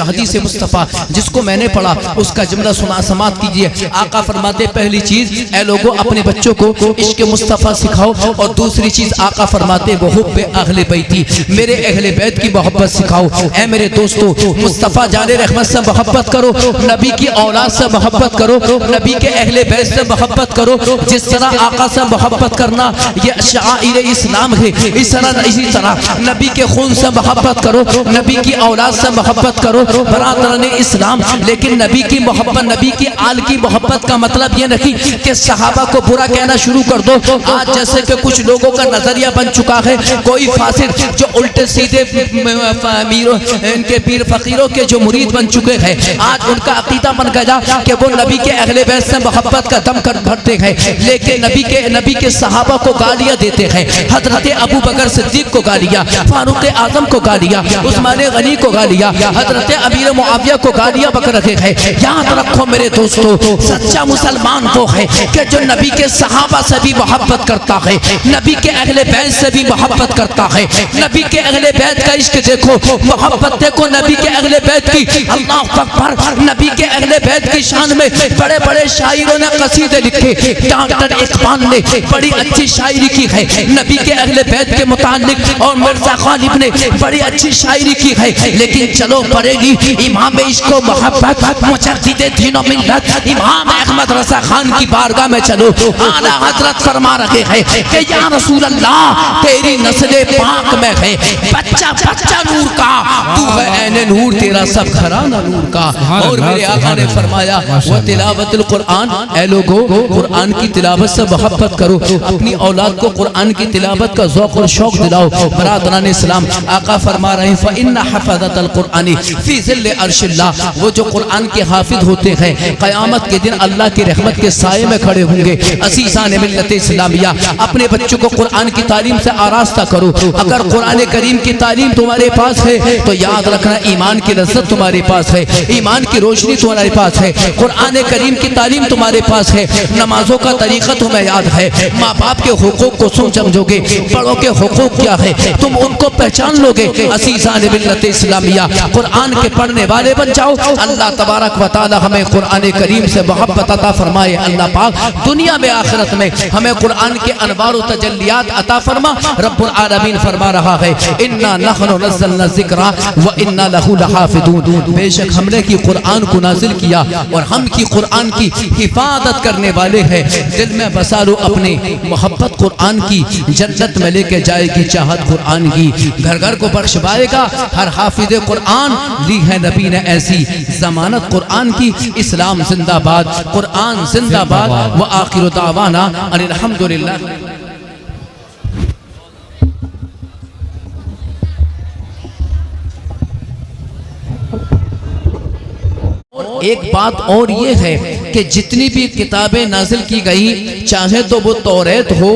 हदीस मुस्तफ़ा जिसको मैंने पढ़ा उसका जुमला सुना समात कीजिए। आका फरमाते पहली चीज ए लोगों अपने बच्चों को इश्क मुस्तफ़ा सिखाओ, और दूसरी चीज आका फरमाते वो हुब्बे अहले बैती, मेरे अहले बैत की मोहब्बत सिखाओ। ए मेरे दोस्तों, मुस्तफ़ा जाने रहमत से मोहब्बत करो, नबी की औलाद से मोहब्बत करो, नबी के अहले बैत से मोहब्बत करो। जिस तरह आका से मोहब्बत करना ये शाइर इस्लाम है, इसी तरह नबी के खून से मोहब्बत करो, नबी की औलाद से मोहब्बत करो। बरादरान इस्लाम, लेकिन नबी की मोहब्बत, नबी की आल की मोहब्बत का मतलब ये नहीं कि सहाबा को बुरा कहना शुरू कर दो। आज जैसे कि कुछ लोगों का नजरिया बन चुका है, कोई फासिद जो उल्टे सीधे इनके पीर फकीरों के जो मुरीद बन चुके हैं, आज उनका अकीदा बन गया कि वो नबी के अहले बैत से मोहब्बत का दम कर भरते हैं, लेकिन नबी के सहाबा को गालियां देते हैं। हजरत अबू बकर सिद्दीक को गालियां, फारूक आजम को गालियां, उस्मान गनी को गालियां, हजरत अमीर मुआविया को गालियां बक रखे हैं। याद रखो मेरे दोस्तों, सच्चा मुसलमान वो है कि जो नबी के सहाबा से भी मोहब्बत करता है, नबी के अहले बैत से भी मोहब्बत करता है। नबी के अहले बैत का इश्क देखो, मोहब्बत देखो नबी के अहले बैत की। अल्लाह अकबर। नबी के अहले बैत की शान में बड़े बड़े शायरों ने कसीदे लिखे। डॉक्टर इकबाल ने बड़ी अच्छी शायरी की है नबी के अहले बैत के मुतालिक, और मिर्जा गालिब ने बड़ी अच्छी शायरी की है। लेकिन चलो पड़ेगी इमाम इश्क व मोहब्बत मुजद्दिद दीन व मिल्लत इमाम अहमद रज़ा खान की बारगाह में चलो। आला हजरत फरमा रहे हैं कि या रसूल अल्लाह, तेरी नस्ल पाक में है बच्चा बच्चा नूर का, तू है ऐने नूर, तेरा सब घराना नूर का। और मेरे आका ने फरमाया वो तिलावतुल कुरान, ऐ लोगो कुरान की तिलावत से मोहब्बत करो, अपनी औलाद को कुरान की तिलावत का ज़ौक़ और शौक़ दिलाओ। बरादरान इस्लाम, आका फरमा रहे हैं फ़इन्ना हफ़ज़तल कुरानी फ़ी ज़िल्ल अर्शिल्लाह, वो जो कुरान के हाफिज होते हैं क़यामत के दिन अल्लाह की रहमत के साए में खड़े होंगे। असीसाने मिल्लत इस्लामिया, अपने बच्चों को कुरान की तालीम से आरास्ता करो। अगर कुरान करीम की तालीम तुम्हारे पास है तो याद रखना ईमान की लज़्ज़त तुम्हारे पास है, ईमान की रोशनी तुम्हारे पास है, कुरान करीम की तालीम तुम्हारे पास है, नमाजों का तरीक़ा तुम्हें याद है, माँ बाप के हुकूक को तुम समझोगे, बड़ों के हुकूक क्या है तुम उनको पहचान लोगे। असीसाने मिल्लत इस्लामिया, कुरान के पढ़ने वाले बन जाओ। अल्लाह तबारक व तआला हमें कुरान करीम से मोहब्बत अता फरमाए। अल्लाह पाक दुनिया में आखिरत में हमें कुरान के अनवार व तजल्लियात अता फरमा। रब्बुल आलमीन फरमा रहा है इन्ना नहनु नज़्ज़लना ज़िक्रा व इन्ना लहु लहाफ़िज़ून, बेशक हमने की कुरान को नाजिल किया और हम की कुरान की हिफाजत करने वाले हैं। दिल में बसा लो अपने मोहब्बत कुरान की, जन्नत में लेके जाएगी चाहत कुरान की, घर घर को बख्शवाएगा हर हाफिज़ कुरान। ली है नबी ने ऐसी जमानत कुरान की। इस्लाम जिंदाबाद, कुरान जिंदाबाद। व आखिर दावाना अनिल हम्दुलिल्लाह। एक बात और ये है कि जितनी भी किताबें नाजिल की गई, चाहे तो वो तौरेत हो,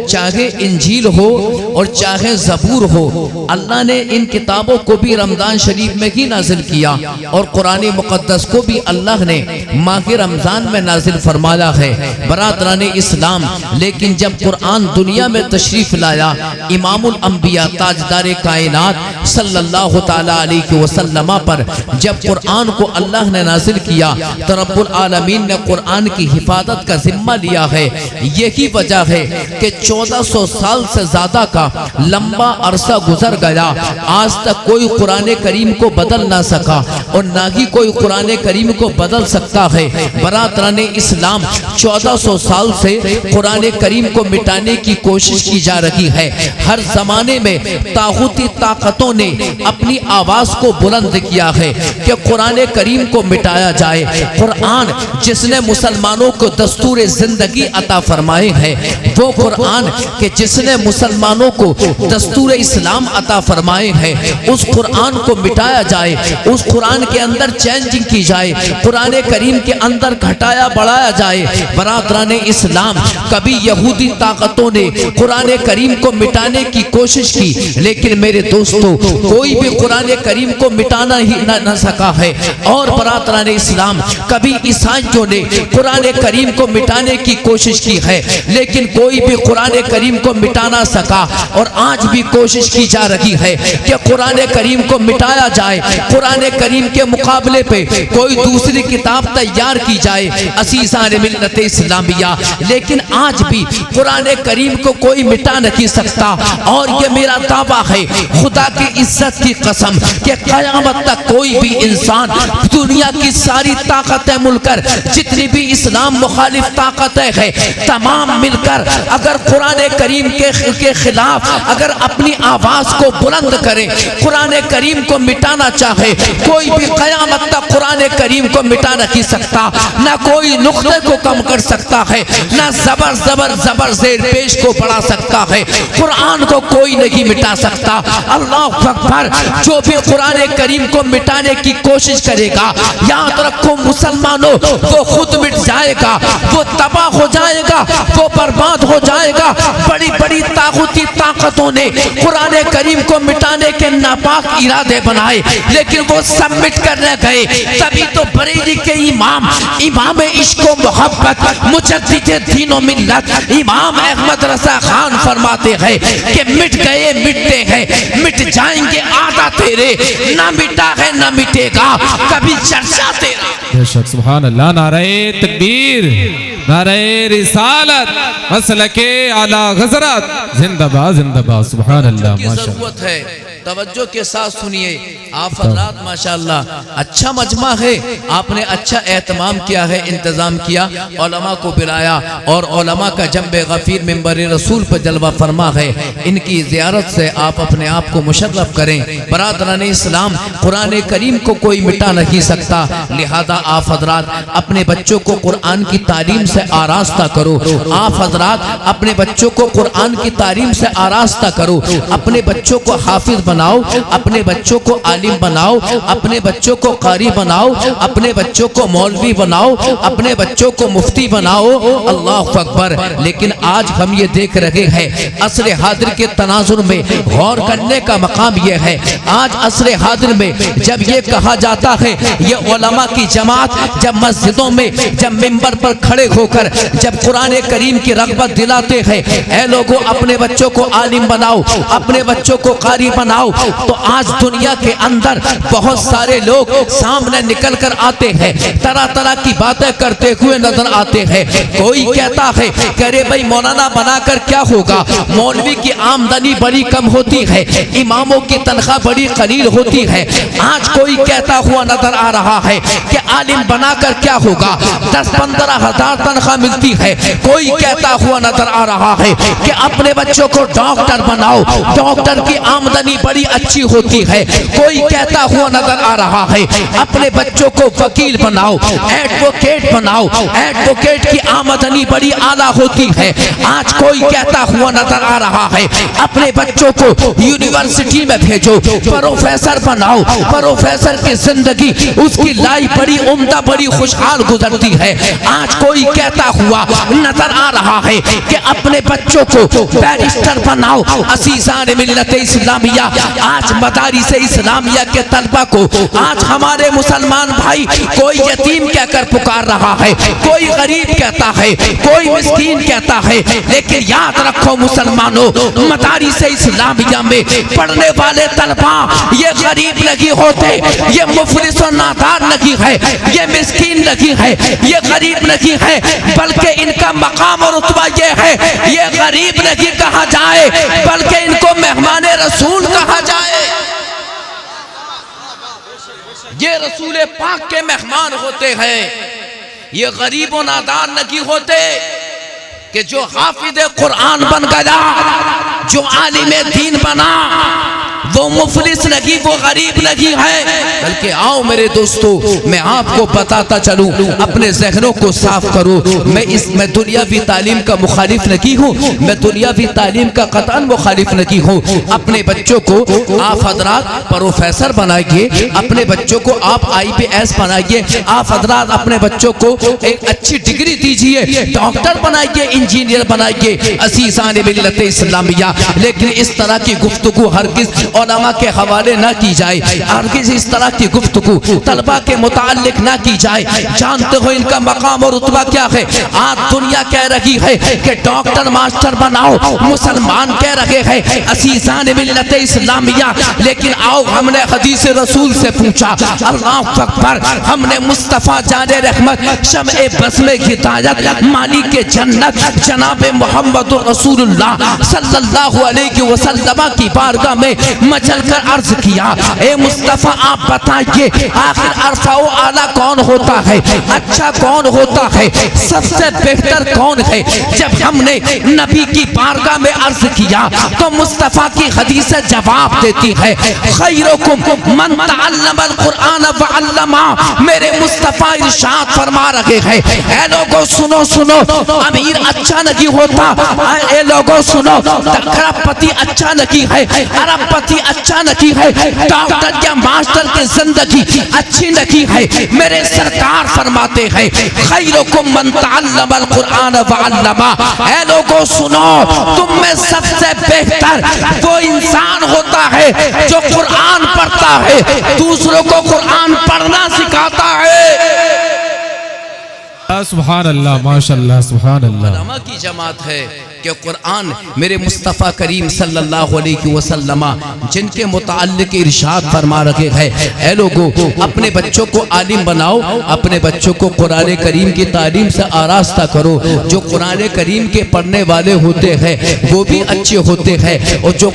चाहे इंजील हो और चाहे ज़बूर हो, अल्लाह ने इन किताबों को भी रमज़ान शरीफ में ही नाजिल किया और कुरान मुक़द्दस को भी अल्लाह ने माह रमज़ान में नाजिल फरमाया है। बरादरान इस्लाम, लेकिन जब कुरान दुनिया में तशरीफ़ लाया, इमामुल अंबिया ताजदार कायनात सल्लल्लाहु ताला अलैहि वसल्लम पर जब कुरान को अल्लाह ने नाजिल किया तो रब्बुल आलमीन ने कुरान की हिफाजत का जिम्मा लिया है। यही वजह है कि 1400 साल से ज्यादा का लंबा अरसा गुजर गया, आज तक कोई कुरान करीम को बदल ना सका और ना ही कोई कुरान करीम को बदल सकता है। बरादरान इस्लाम, 1400 साल से कुरान करीम को मिटाने की कोशिश की जा रही है। हर जमाने में तागूती ताकतों ने अपनी आवाज को बुलंद किया है कि कुरान करीम को मिटाया जाए। कुरान जिसने मुसलमानों को दस्तूर जिंदगी अता फरमाए है, वो कुरान के जिसने मुसलमानों को दस्तूर इस्लाम अता फरमाए है, उस कुरान को मिटाया जाए, उस कुरान के अंदर चेंजिंग की जाए, कुरान करीम के अंदर घटाया बढ़ाया जाए। बरादरान इस्लाम, कभी यहूदी ताकतों ने कुरान करीम को मिटाने की कोशिश की, लेकिन मेरे दोस्तों कोई भी कुरान करीम को मिटाना ही न सका है। और बरादरान इस्लाम, कभी ईसाइयों ने कुरान करीम को मिटाने की कोशिश की है, लेकिन कोई भी कुरान करीम को मिटा ना सका। और आज भी कोशिश की जा रही है कि कुरान करीम को मिटाया जाए, कुरान करीम के मुकाबले पे कोई दूसरी किताब तैयार की जाए, असीसान मिल्लत इस्लामिया। लेकिन आज भी कुरान करीम को कोई मिटा नहीं सकता। और ये मेरा दावा है खुदा की इज्जत की कसम कि क़यामत तक कोई भी इंसान दुनिया की सारी ताकतें मिलकर जितनी भी इस्लाम मुखालिफ ताकतें हैं, तमाम मिलकर अगर कुरान करीम के खिलाफ अगर अपनी आवाज को बुलंद करें, कुरान करीम को मिटाना चाहे, कोई भी क़यामत तक कुरान करीम को मिटा नहीं सकता, ना कोई नुक्ते को कम कर सकता है, ना जबर ज़ेर पेश को बढ़ा सकता है। कुरान को कोई नहीं मिटा सकता। अल्लाह अकबर। जो भी कुरान करीम को मिटाने की कोशिश करेगा, याद रखो मुसलमानों, वो खुद मिट जाएगा, वो तबाह हो जाएगा, वो बर्बाद हो जाएगा। बड़ी बड़ी ताकूती ताकतों ने कुरान करीम को मिटाने के नापाक इरादे बनाए, लेकिन वो सबमिट करने गए। तभी तो बरेली के इमाम इश्क व मोहब्बत मुजद्दिद दीन व मिल्लत इमाम अहमद रज़ा खान फरमाते हैं कि मिट गए मिटते हैं, मिट जाएंगे आदा तेरे, ना मिटा है ना मिटेगा कभी चर्चा तेरा। बेशक सुभान अल्लाह। नारे तकबीर, नारे रिसालत, मसलके आला हज़रत, जिंदाबाद जिंदाबाद। सुभान अल्लाह। माशाअल्लाह। जरूरत है, तवज्जो के साथ सुनिए। आप हज़रात माशाअल्लाह अच्छा मजमा है, आपने अच्छा एहतमाम किया है, इंतज़ाम किया, उलमा को बुलाया और उलमा का जंबे गफीर मिंबर रसूल पर जलवा फरमा है। इनकी ज़ियारत से आप अपने आप को मुशर्रफ करें। बरादरान इस्लाम, कुरान करीम को कोई मिटा नहीं सकता, लिहाजा आप हज़रात अपने बच्चों को कुरान की तालीम से आरास्ता करो। आप हज़रात अपने बच्चों को कुरान की तालीम से आरास्ता करो। अपने बच्चों को हाफिज बनाओ, अपने बच्चों को आलिम बनाओ, अपने बच्चों को कारी बनाओ, अपने बच्चों को मौलवी बनाओ, अपने बच्चों को मुफ्ती बनाओ। अल्लाह अकबर। लेकिन आज हम ये देख रहे हैं, असर हाजिर के तनाजुर में गौर करने का मकाम यह है। आज असर हाजिर में जब ये कहा जाता है, ये उलमा की जमात जब मस्जिदों में जब मिंबर पर खड़े होकर जब कुरान करीम की रग़बत दिलाते हैं, ऐ लोगों अपने बच्चों को आलिम बनाओ, अपने बच्चों को कारी बनाओ, तो आज दुनिया के अंदर बहुत सारे लोग सामने निकल कर आते हैं, तरह तरह की बातें करते हुए नजर आते हैं। कोई कहता है कि अरे भाई मौलाना बनाकर क्या होगा, मौलवी की आमदनी बड़ी कम होती है, इमामों की तनख्वाह बड़ी कलील होती है। आज कोई कहता हुआ नजर आ रहा है कि आलिम बनाकर क्या होगा, 10-15 हज़ार तनख्वाह मिलती है। कोई कहता हुआ नजर आ रहा है कि अपने बच्चों को डॉक्टर बनाओ, डॉक्टर की आमदनी बड़ी अच्छी होती है। कोई कहता हुआ नजर आ रहा है अपने बच्चों को वकील बनाओ, एडवोकेट बनाओ, एडवोकेट की आमदनी बड़ी आला होती है। आज कोई कहता हुआ नजर आ रहा है अपने बच्चों को यूनिवर्सिटी में भेजो, प्रोफेसर बनाओ, प्रोफेसर की जिंदगी उसकी लाइफ बड़ी उम्दा बड़ी खुशहाल गुजरती है। आज कोई कहता हुआ नजर आ रहा है कि अपने बच्चों को बैरिस्टर बनाओ। असीज़ान मिल्लत इस्लामिया, आज मदारिस इस्लामिया के तलबा को आज हमारे मुसलमान भाई कोई यतीम कहकर पुकार रहा है, कोई गरीब कहता है, कोई मिस्कीन कहता है। लेकिन याद रखो मुसलमानों, मदारिस इस्लामिया में पढ़ने वाले तलबा ये गरीब नहीं होते, ये मुफलिस और नादार नहीं है, ये मिस्कीन नहीं है, ये गरीब नहीं है, बल्कि इनका मकाम और रुतबा ये है, ये गरीब नहीं कहा जाए बल्कि इनको मेहमान रसूल कहा जाए। ये रसूल पाक के मेहमान होते हैं, ये गरीब और नादार नहीं होते कि जो हाफिज कुरान बन गया, जो आलिम दीन बना, वो मुफलिस नहीं, वो गरीब नहीं है। बल्कि आओ मेरे दोस्तों, मैं आपको बताता चलूं, अपने ज़हनों को साफ करो। मैं दुनियावी तालीम का मुखालिफ नहीं हूँ, मैं दुनियावी तालीम का कतन मुखालिफ नहीं हूँ। अपने बच्चों को आप हजरात प्रोफेसर बनाइए, अपने बच्चों को आप IPS बनाइए, आप हजरात अपने बच्चों को एक अच्छी डिग्री दीजिए, डॉक्टर बनाइए, इंजीनियर बनाइए। असीज़ान मिल्लत इस्लामिया, लेकिन इस तरह की गुफ्तगू हरगिज़ उलमा के हवाले ना की जाए, हरगिज़ इस तरह की गुफ्तगू तलबा के मुताल्लिक ना की जाए। जानते हो इनका मकाम और रुतबा क्या है। आज दुनिया कह रही है कि डॉक्टर मास्टर बनाओ, मुसलमान कह रहे हैं असीज़ान मिल्लत इस्लामिया। लेकिन आओ हमने हदीस रसूल से पूछा, अल्लाह अकबर, हमने मुस्तफ़ा जाने रहमत शम्ए बस्मे हिदायत मालिक के जन्नत जनाब मोहम्मद रसूलुल्लाह सल्लल्लाहु अलैहि वसल्लम की बारगाह में मचल कर अर्ज किया, ए मुस्तफा आप बताइए आखिर अरफा व आला कौन होता है, अच्छा कौन होता है, सबसे बेहतर कौन है। जब हमने नबी की बारगाह में अर्ज किया तो मुस्तफा की हदीस जवाब देती है, खैरुकुम मन तअल्लमल कुरान व अल्लमा। मेरे मुस्तफा इरशाद फरमा रहे हैं, ए लोगों सुनो सुनो, अमीर अच्छा नहीं होता, ए लोगों सुनो, खरबपति अच्छा नहीं है, अरबपति अच्छा नहीं है, डॉक्टर या मास्टर की जिंदगी अच्छी नहीं है। मेरे सरकार फरमाते हैं, खैरुकुम मन तअल्लमल कुरान व अल्लमा। ए लोगों सुनो, तुम में सबसे बेहतर वो इंसान होता है जो कुरान पढ़ता है, दूसरों को कुरान पढ़ना सिखाता है। सुभान अल्लाह, माशाअल्लाह, सुभान अल्लाह। उलमा की जमात है कि कुरान मेरे मुस्तफ़ा करीम सल्लल्लाहु अलैहि वसल्लम जिनके मुताल्लिक इरशाद फरमा रखे हैं, ऐ लोगों अपने बच्चों को आलिम बनाओ, अपने बच्चों को कुरान करीम की तालीम से आरास्ता करो। जो कुरान करीम के पढ़ने वाले होते हैं वो भी अच्छे होते हैं, और जो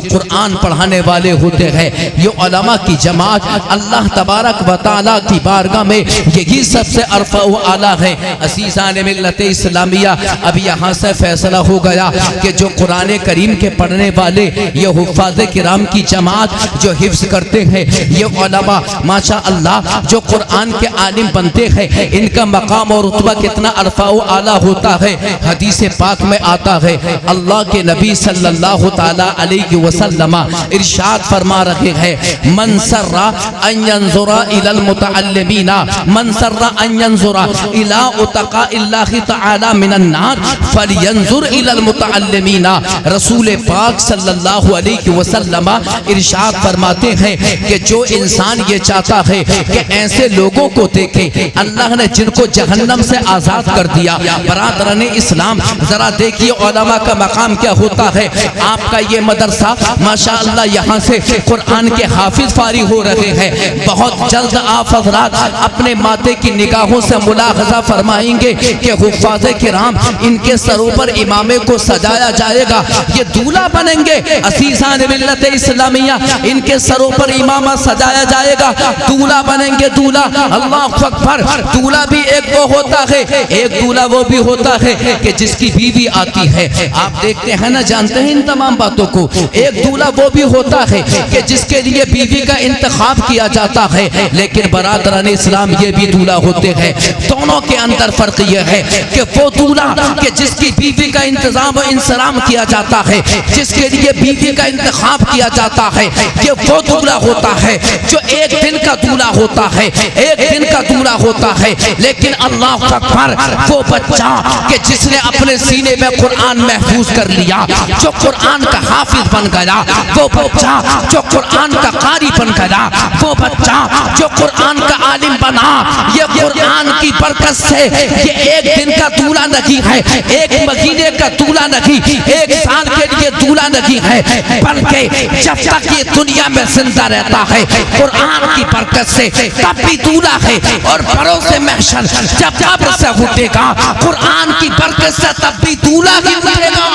कुरान पढ़ाने वाले होते हैं ये उलमा की जमात अल्लाह तबारक व तआला की बारगाह में यही सबसे अरफा व आला है। असीज़ान मिल्लत इस्लामिया, अब यहाँ से फैसला हो गया कि जो कुरान करीम के पढ़ने वाले ये हुफ़ाज़ किराम की जमात जो हिफ्ज़ करते हैं, ये उलमा माशा अल्लाह जो कुरान के आलिम बनते हैं, इनका मकाम और रुतबा कितना अरफा व आला होता है। हदीस पाक में आता है, अल्लाह के नबी सल्लल्लाहु तआला अलैहि वसल्लम इरशाद फरमा रहे हैं, मन सर्रा अन यंजुरा इलल मुतअल्लिमीना, मन सर्रा अन यंजुरा इला उतक़ाइल्लाहि तआला मिनन नार फलयंजुर इलल मुतअल्लिमीना। रसूल पाक सल्लल्लाहु अलैहि वसल्लम इरशाद फरमाते हैं कि जो इंसान ये चाहता है कि ऐसे लोगों को देखे अल्लाह ने जिनको जहन्नम से आजाद कर दिया। बरादरान इस्लाम जरा देखिए उलमा का मकाम क्या होता है। आपका ये मदरसा माशाअल्लाह यहाँ से कुरान के हाफिज फारिग हो रहे हैं। बहुत जल्द आप हज़रात अपने माथे की निगाहों से मुलाहजा फरमाएंगे कि हुफ़ाज़े किराम इनके सरों पर इमामे को सजाया जाएगा, ये दूल्हा बनेंगे। असीज़ान मिल्लत इस्लामिया, इनके सरों पर इमामा सजाया जाएगा, दूल्हा बनेंगे, दूल्हा। अल्लाहु अकबर। दूल्हा भी एक वो होता है, एक दूल्हा वो भी होता है कि जिसकी बीवी आती है। आप देखते हैं ना, जानते हैं इन तमाम बातों को। एक दूल्हा वो भी होता है कि जिसके लिए बीवी का इंतखाब किया जाता है। लेकिन बरादरान इस्लाम ये भी दूल्हा होते हैं। दोनों के अंदर फर्क यह है कि वो दूल्हा कि जिसकी बीवी का इंतजाम और इंसलाम किया जाता है, जिसके लिए बीवी का इंतखाब किया जाता है, कि वो दूल्हा होता है जो एक दिन का दूल्हा होता है, एक दिन का दूल्हा होता है। लेकिन अल्लाह अकबर, वो बच्चा कि जिसने अपने सीने में कुरान महफूज कर लिया, जो कुरान का हाफिज बन गया, वो बच्चा जो कुरान का कारी बन गया, वो बच्चा जो कुरान का आलिम बना। ये कुरान की बरकत से ये एक दिन का दूल्हा नहीं है, एक महीने का दूल्हा नहीं, एक साल के लिए दूल्हा नहीं है, बल्कि जब तक ये दुनिया में जिंदा रहता है कुरान की बरकत से तब भी दूल्हा है। और भरोसे महशर जब कब्र से उठेगा कुरान की बरकत से तब भी दूल्हा ही उठेगा।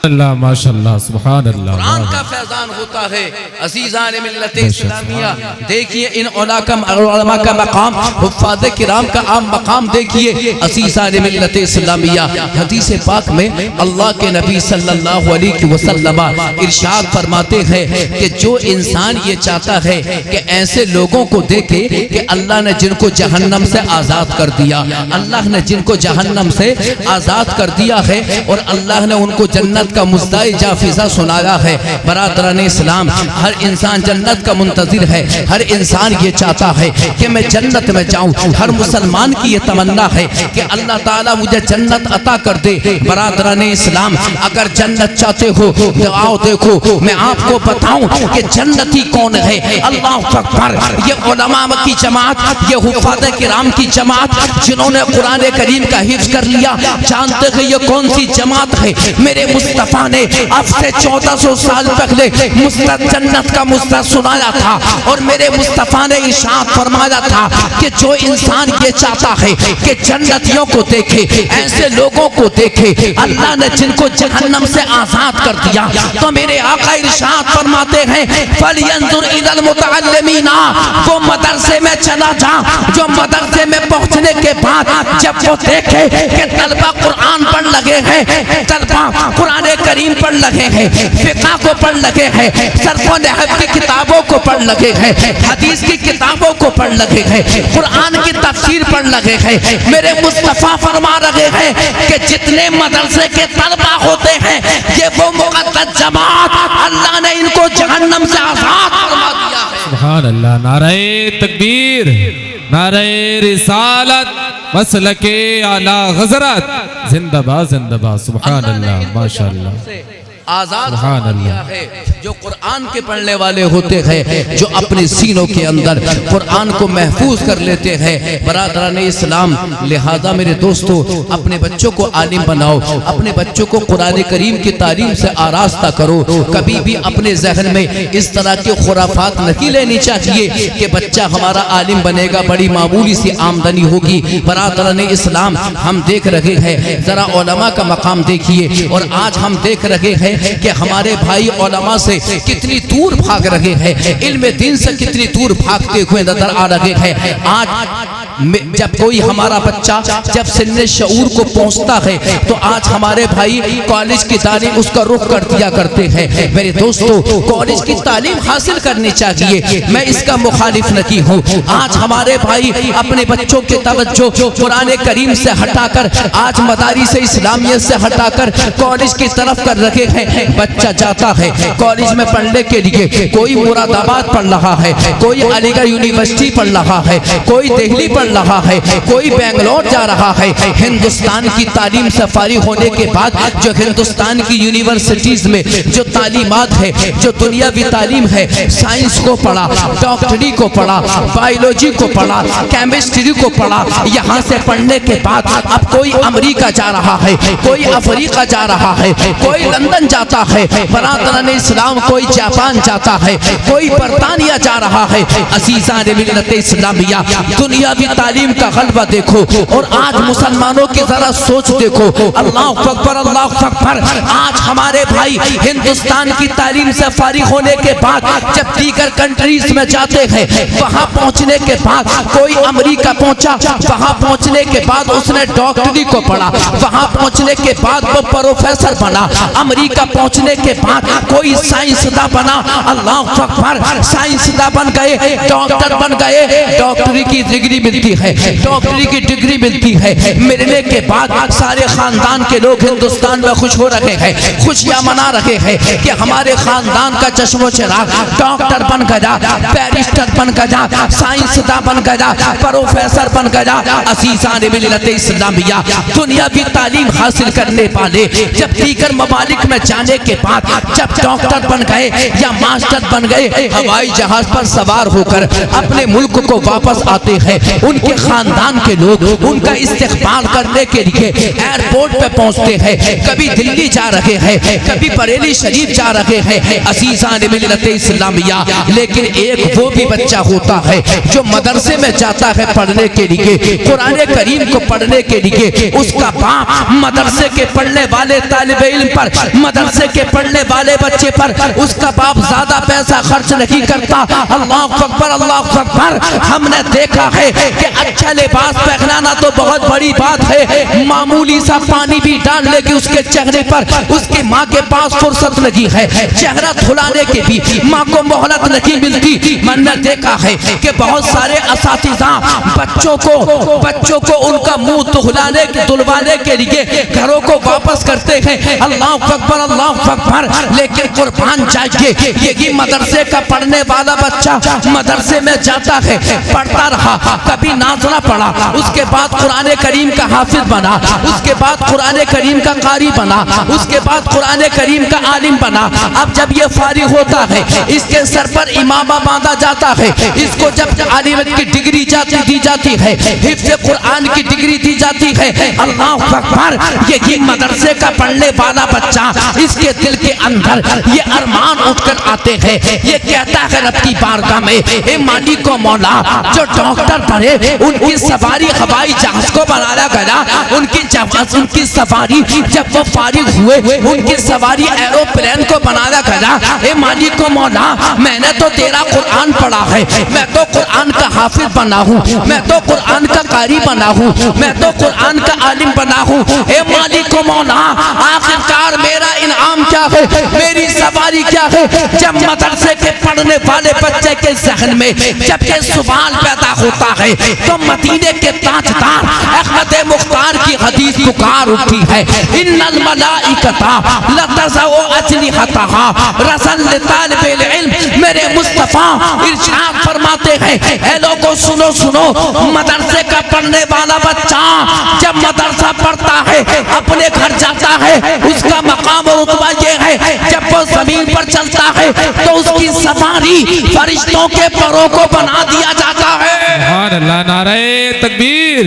अल्लाह, माशाअल्लाह, सुभान अल्लाह। कुरान का फैजान होता है। अज़ीज़ान मिल्लत इस्लामिया, देखिए इन उलमा का मकाम, हुफ़ाज़े किराम का आम मकाम देखिए। अज़ीज़ान मिल्लत इस्लामिया, हदीस पाक में अल्लाह के नबी सल्लल्लाहु अलैहि वसल्लम इरशाद फरमाते हैं कि जो इंसान ये चाहता है कि ऐसे लोगों को देखे कि अल्लाह ने जिनको जहन्नम से आज़ाद कर दिया, अल्लाह ने जिनको जहन्नम से आज़ाद कर दिया है और अल्लाह ने उनको जन्नत का मुस्ताई जाफिजा सुनाया है। बरादरान इस्लाम, हर इंसान जन्नत का मुंतजिर है, हर इंसान ये चाहता है कि मैं जन्नत में जाऊं। हर मुसलमान की ये तमन्ना है कि अल्लाह ताला मुझे जन्नत अता कर दे। बरादरान इस्लाम, अगर जन्नत चाहते हो तो आओ देखो, मैं आपको बताऊं कि जन्नती कौन है। अल्लाह अकबर। ये उलमा की जमात, ये हुफ़ाज़े किराम की जमात जिन्होंने कुरान करीम का हिफ्ज़ कर लिया, जानते हैं ये कौन सी जमात है। मेरे मुस्तफा मुस्तफ़ा ने अब से 1400 साल पहले जन्नत का मुस्तफ़ा सुनाया था और मेरे मुस्तफ़ा ने इरशाद फरमाया था कि जो इंसान ये चाहता है कि जन्नतियों को देखे, ऐसे लोगों को देखे अल्लाह ने जिनको जहन्नम से आजाद कर दिया, तो मेरे आका इरशाद फरमाते हैं फलयंजुर इलल मुतअल्लिमीना, वो मदरसे में चला जा जो मदरसे में पहुंचने के बाद जब वो देखे कि तलबा कुरान पढ़ लगे हैं, तलबा कुरान करीम पढ़ लगे हैं, फिक़ह को पढ़ लगे हैं, सरफ़ो नहव की किताबों को पढ़ लगे हैं, हदीस की किताबों को पढ़ लगे हैं, कुरान की तफसीर पढ़ लगे हैं, मेरे मुस्तफ़ा फरमा रहे हैं कि जितने मदरसे के तलबा होते हैं ये वो मुक़द्दस जमात अल्लाह ने इनको जहन्नम से आजाद फरमा दिया है। सुभान अल्लाह। नारे तकबीर, नारे रिसालत, मसलके आला हज़रत, जिंदाबाद जिंदाबाद। सुभान अल्लाह, माशाअल्लाह। आजाद दिया है जो कुरान के पढ़ने वाले होते हैं, जो अपने सीनों के अंदर कुरान को महफूज कर लेते हैं। बरादरान इस्लाम, लिहाजा मेरे दोस्तों अपने बच्चों को आलिम बनाओ, अपने बच्चों को कुरान करीम की तालीम से आरास्ता करो। कभी भी अपने जहन में इस तरह के खुराफात नहीं लेनी चाहिए कि बच्चा हमारा आलिम बनेगा, बड़ी मामूली सी आमदनी होगी। बरादरान इस्लाम, हम देख रहे हैं, जरा उलमा का मकाम देखिए, और आज हम देख रहे हैं कि हमारे भाई उलमा से कितनी दूर भाग रहे हैं, इल्म दीन से कितनी दूर भागते हुए नजर आ रहे हैं। आज जब कोई हमारा बच्चा जब सिन्ने शऊर को पहुंचता है तो आज हमारे भाई कॉलेज की तालीम उसका रुख कर दिया करते हैं। मेरे दोस्तों, कॉलेज की तालीम हासिल करनी चाहिए, मैं इसका मुखालिफ नहीं हूँ। आज हमारे भाई अपने बच्चों के तवज्जो कुरान करीम से हटाकर आज मदारिस इस्लामियत से हटाकर कॉलेज की तरफ कर रखे हैं। बच्चा जाता है कॉलेज में पढ़ने के लिए, कोई मुरादाबाद पढ़ रहा है, कोई अलीगढ़ यूनिवर्सिटी पढ़ रहा है, कोई दिल्ली पढ़ रहा है, कोई बेंगलोर जा रहा है। हिंदुस्तान की तालीम से फारिग होने के बाद जो हिंदुस्तान की यूनिवर्सिटीज में जो तालीमात है, जो दुनियावी तालीम है, साइंस को पढ़ा, डॉक्टरी को पढ़ा, बायोलॉजी को पढ़ा, केमिस्ट्री को पढ़ा, यहाँ से पढ़ने के बाद अब कोई अमेरिका जा रहा है, कोई अफ्रीका जा रहा है, कोई लंदन जाता है, बरादरान इस्लाम कोई जापान जाता है, कोई बरतानिया जा रहा है। अज़ीज़ान मिल्लत इस्लामिया, दुनियावी तालीम का गलबा देखो और आज मुसलमानों की जरा सोच देखो। अल्लाह अकबर, अल्लाह अकबर। आज हमारे भाई हिंदुस्तान की तालीम से फारिग होने के बाद जब दीगर कंट्रीज में जाते हैं, वहां पहुंचने के बाद कोई अमेरिका पहुंचा, वहां पहुंचने के बाद उसने डॉक्टरी को पढ़ा, वहां पहुंचने के बाद वो प्रोफेसर बना, अमेरिका पहुंचने के बाद कोई साइंसदान बना। अल्लाह अकबर, साइंसदान बन गए, डॉक्टर बन गए, डॉक्टरी की डिग्री मिलती है, डॉक्टरी की डिग्री मिलती है। मिलने के बाद सारे खानदान के लोग हिंदुस्तान में खुश हो रहे हैं, खुशियां मना रहे हैं कि हमारे खानदान का चश्मो चिराग डॉक्टर बन गया, बैरिस्टर बन गया, साइंसदान बन गया, प्रोफेसर बन गया। अज़ीज़ान मिल्लत इस्लामिया, दुनियावी तालीम हासिल करने वाले जब दीगर ममालिक में जाने के बाद जब डॉक्टर बन गए या मास्टर बन गए, हवाई जहाज पर सवार होकर अपने मुल्क को वापस आते हैं, उनके खानदान के लोग उनका इस्तकबाल करने के लिए एयरपोर्ट पे पहुंचते हैं। कभी दिल्ली जा रहे हैं, कभी बरेली शरीफ जा रहे हैं। अज़ीज़ान मिल्लत इस्लामिया, लेकिन एक वो भी बच्चा होता है जो मदरसे में जाता है पढ़ने के लिए, कुरान करीम को पढ़ने के लिए, उसका बाप मदरसे के पढ़ने वाले तालिबे इल्म पर, मदरसे के पढ़ने वाले बच्चे पर उसका बाप ज्यादा पैसा खर्च नहीं करता। अल्लाह अकबर, अल्लाह अकबर। हमने देखा है कि अच्छा लिबास पहनाना तो बहुत बड़ी बात है, मामूली सा पानी भी डाल लेगी उसके चेहरे पर, उसकी माँ के पास फुर्सत नहीं है, चेहरा धुलाने के भी माँ को मोहलत नहीं मिलती। मैंने देखा है कि बहुत सारे असातिज़ा बच्चों को उनका मुंह धुलवाने के लिए घरों को वापस करते हैं। अल्लाह अकबर, अल्लाह अकबर। लेकिन कुर्बान चाहिए, यही मदरसे का पढ़ने वाला बच्चा मदरसे में जाता है, पढ़ता रहा, कभी कभी नाज़ ना पढ़ा, उसके बाद कुरान करीम का हाफिज बना, उसके बाद कुरान करीम का कारी बना, उसके बाद कुरान करीम का आलिम बना। अब जब ये फारिग होता है, इसके सर पर इमामा बांधा जाता है, इसको जब आलिमत की डिग्री दी जाती है, हिफ्ज़ कुरान की डिग्री दी जाती है। अल्लाह अकबर। ये मदरसे का पढ़ने वाला बच्चा, इसके दिल के अंदर ये अरमान उठकर आते हैं, ये कहता है रब की बारगाह में, ए मालिक को मौला, जो डॉक्टर पढ़े उनकी सवारी हवाई जहाज को बनाया गया, उनकी सवारी जब वो फारिग हुए, उनकी सवारी एरोप्लेन को बनाया गया। ए मालिक को मौला, मैंने तो तेरा कुरान पढ़ा है, मैं तो कुरान का हाफिज बना हूँ, मैं तो कुरान का कारी बना हूँ, मैं तो कुरान का आलिम बना हूँ। ए मालिक को मौला, आखिरकार मेरा इनाम क्या है, मेरी सवारी क्या है? जब मदरसे के पढ़ने वाले बच्चे के ज़हन में जब ये सवाल पैदा होता है, तो मदीने के ताजदार अहमद मुख्तार की हदीस पुकार उठती है, इन्नल मलाइकता लतज़उ अजनिहतहा रज़न लितालिबिल इल्म। मेरे मुस्तफ़ा इरशाद फरमाते हैं, ए लोगों सुनो सुनो, मदरसे का पढ़ने वाला बच्चा जब मदरसा पढ़ता है, अपने घर जाता है, उसका मकाम और रुतबा ये है, जब वो जमीन पर चलता है तो उसकी सवारी फरिश्तों के परों को बना दिया जाता है। सुभान अल्लाह। नारे तकबीर,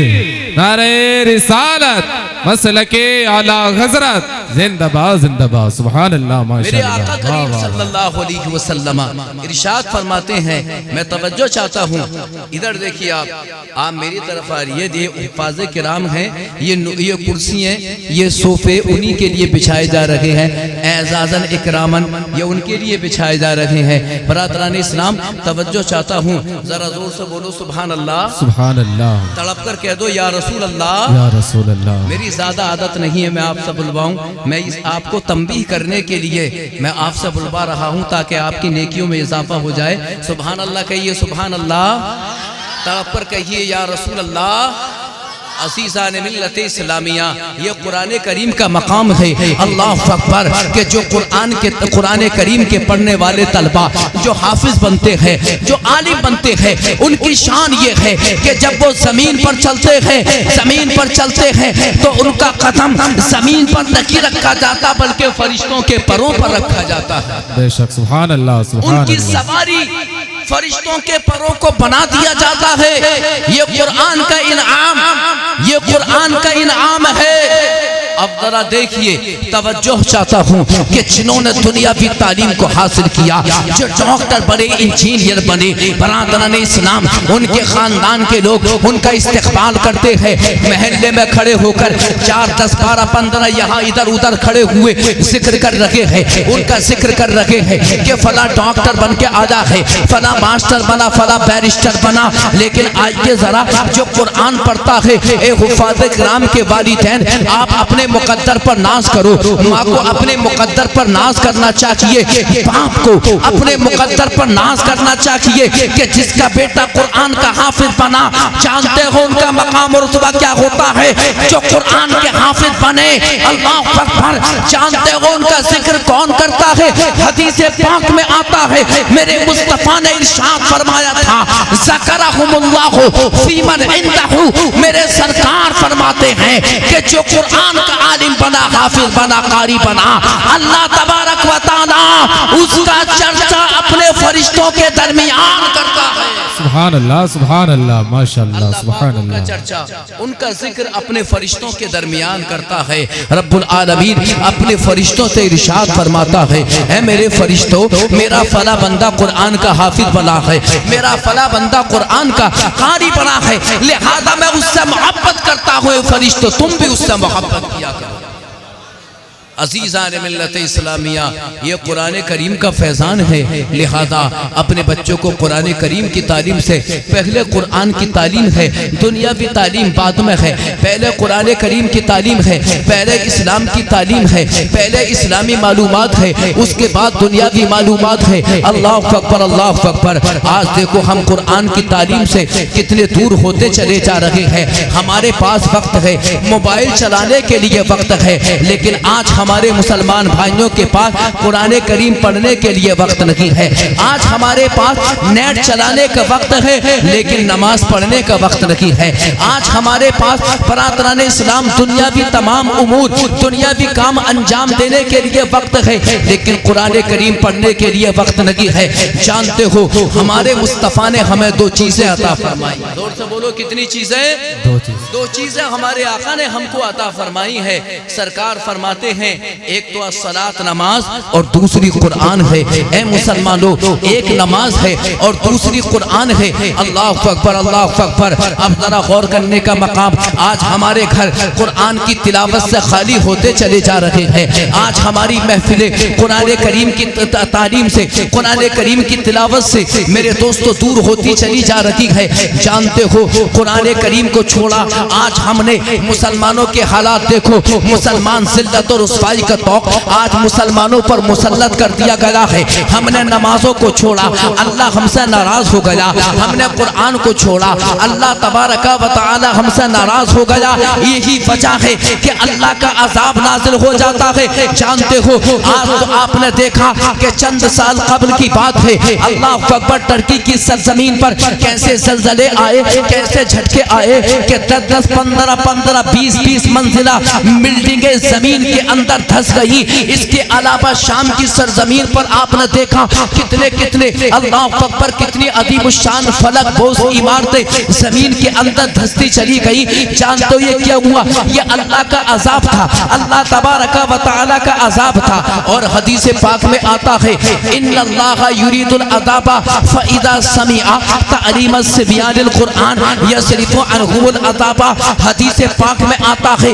नारे रिसालत, मसलके आला हज़रत, जिंदाबाद जिंदाबाद। सुभान अल्लाह। मेरे आका करीम सल्लल्लाहु अलैहि वसल्लम इरशाद फरमाते हैं, मैं तवज्जो चाहता हूँ, इधर देखिए आप मेरी तरफ आ रही है। ये हुफ़ाज़े किराम हैं, ये कुर्सी हैं, ये सोफे उन्हीं के लिए बिछाए जा रहे हैं, एज़ाज़न इकरामन ये उनके लिए बिछाए जा रहे हैं। बरादरान इस्लाम, तवज्जो चाहता हूँ, जरा जोर से बोलो सुभान अल्लाह, सुभान अल्लाह। तड़प कर कह दो या रसूल अल्लाह, या रसूल अल्लाह। मेरी ज्यादा आदत नहीं है मैं आपसे बुलवाऊं, मैं आपको तंबीह करने के लिए मैं आपसे बुलवा रहा हूं ताकि आपकी नेकियों में इजाफा हो जाए। सुभान अल्लाह कहिए, सुभान अल्लाह। तड़प कर कहिए या रसूल अल्लाह। अज़ीज़ान मिल्लत इस्लामिया, ये कुरान करीम का मकाम है। अल्लाह अकबर। कि जो कुरान करीम के पढ़ने वाले तलबा जो हाफिज बनते हैं, जो आलिम बनते हैं, उनकी शान ये है कि जब वो जमीन पर चलते हैं तो उनका कदम जमीन पर नहीं रखा जाता बल्कि फरिश्तों के परों पर रखा जाता है। बेशक। सुभान अल्लाह, सुभान उनकी अल्लाह। सवारी फरिश्तों के परों को बना दिया जाता है। ये कुरान का इनाम, ये कुरान का इनाम है। अब जरा देखिए, तवज्जो चाहता हूँ कि जिन्होंने दुनियावी तालीम को हासिल किया, जो डॉक्टर बने, इंजीनियर बने, बरादरान इस्लाम, उनके खानदान के लोग उनका इस्तेक़बाल करते हैं। महल्ले में खड़े होकर 4, 10, 12, 15 यहाँ इधर उधर खड़े हुए जिक्र कर रहे हैं, उनका जिक्र कर रहे हैं कि फला डॉक्टर बन के आया है, फला मास्टर बना, फला बैरिस्टर बना। लेकिन आइए जरा, जो कुरान पढ़ता है, ए हुफ़ाज़े किराम के वालिदैन, आप अपने मुकद्दर पर नाज करो। माँ को अपने मुकद्दर पर नाज करना चाहिए, बाप को अपने मुकद्दर पर नाज करना चाहिए कि जिसका बेटा कुरान का हाफिज बना। जानते हो उनका मकाम और रुतबा क्या होता है? जो कुरान के हाफिज बने, अल्लाह अकबर। जानते हो उनका जिक्र कौन करता है? हदीस पाक में आता है, मेरे मुस्तफा ने इरशाद फरमाया था, ज़करहुमुल्लाहु फीमन इंदहु। मेरे सरकार फरमाते हैं कि जो कुरान का आलिम बना, हाफिज बना, कारी बना, अल्लाह तबारक व तआला उसका चर्चा अपने फरिश्तों के दरमियान करता है। सुभान अल्लाह, सुभान अल्लाह, माशाअल्लाह, सुभान अल्लाह। चर्चा, उनका जिक्र अपने फरिश्तों के दरमियान करता है। रब्बुल आलमीन अपने फरिश्तों से इरशाद फरमाता है, ऐ मेरे फरिश्तों, मेरा फला बंदा कुरान का हाफिज बना है, मेरा फला बंदा कुरान का कारी बना है, लिहाजा मैं उससे मोहब्बत करता हूँ। फरिश्तों, तुम भी उससे मोहब्बत किया करो। अज़ीज़ान मिल्लत इस्लामिया, ये कुरान करीम का फैज़ान है। लिहाजा अपने बच्चों को कुरान करीम की तालीम से, पहले कुरान की तालीम है, दुनियावी तालीम बाद में है। पहले कुरान करीम की तालीम है, पहले इस्लाम की तालीम है, पहले इस्लामी मालूमात है, उसके बाद दुनियावी मालूमात है। अल्लाह अकबर, अल्लाह अकबर। आज देखो हम कुरान की तालीम से कितने दूर होते चले जा रहे हैं। हमारे पास वक्त है, मोबाइल चलाने के लिए वक्त है, लेकिन आज हमारे मुसलमान भाइयों के पास कुरान करीम पढ़ने के लिए वक्त नहीं है। आज हमारे पास नेट चलाने का वक्त है लेकिन नमाज पढ़ने का वक्त नहीं है। आज हमारे पास बरादरान इस्लाम दुनियावी तमाम उमूर दुनियावी काम अंजाम देने के लिए वक्त है लेकिन कुरान करीम पढ़ने के लिए वक्त नहीं है। जानते हो हमारे मुस्तफ़ा ने हमें दो चीजें अता फरमाई। जोर से बोलो, कितनी चीजें? दो चीजें हमारे आका ने हमको अता फरमाई है। सरकार फरमाते हैं एक तो सलात नमाज और दूसरी कुरान है। ए मुसलमानों, एक नमाज है और दूसरी कुरान है। अल्लाह अकबर, अल्लाह अकबर। अब जरा गौर करने का मकाम, आज हमारे घर कुरान की तिलावत से खाली होते चले जा रहे हैं। आज हमारी महफिलें कुरान करीम की तालीम से, कुरान करीम की तिलावत से मेरे दोस्तों दूर होती चली जा रही है। जानते हो कुरान करीम को छोड़ा आज हमने मुसलमानों के हालात देखो। मुसलमान जिल्लत और रुसवाई का तौक आज मुसलमानों पर मुसल्लत कर दिया गया है। हमने नमाजों को छोड़ा, अल्लाह हमसे नाराज हो गया। हमने कुरान को छोड़ा, अल्लाह तबारक व तआला हमसे नाराज हो गया। यही वजह है कि अल्लाह का अजाब नाजिल हो जाता है। जानते हो आज तो आपने देखा कि चंद साल कबल की बात है, अल्लाह अकबर, टर्की की सरजमीन पर कैसे ज़लज़ले आए, कैसे झटके आए कि 10-10, 15-15, 20-20 मंजिला बिल्डिंगें जमीन के अंदर धंस गई। इसके अलावा शाम की सरजमीन पर आपने देखा कितने कितने अल्लाह अकबर, कितनी अदीब शान फलक बोस इमारतें जमीन के अंदर धंसती चली गई। जानते हो ये क्या हुआ? ये अल्लाह का अजाब था, अल्लाह तबारक व तआला का अजाब था। और हदीस पाक में आता है इन्नल्लाह युरीदुल अज़ाबा फ़इज़ा समिअ तअलीम सिबियानिल कुरान यसरिफु अन्हुल अज़ाबा। हदीस पाक में आता है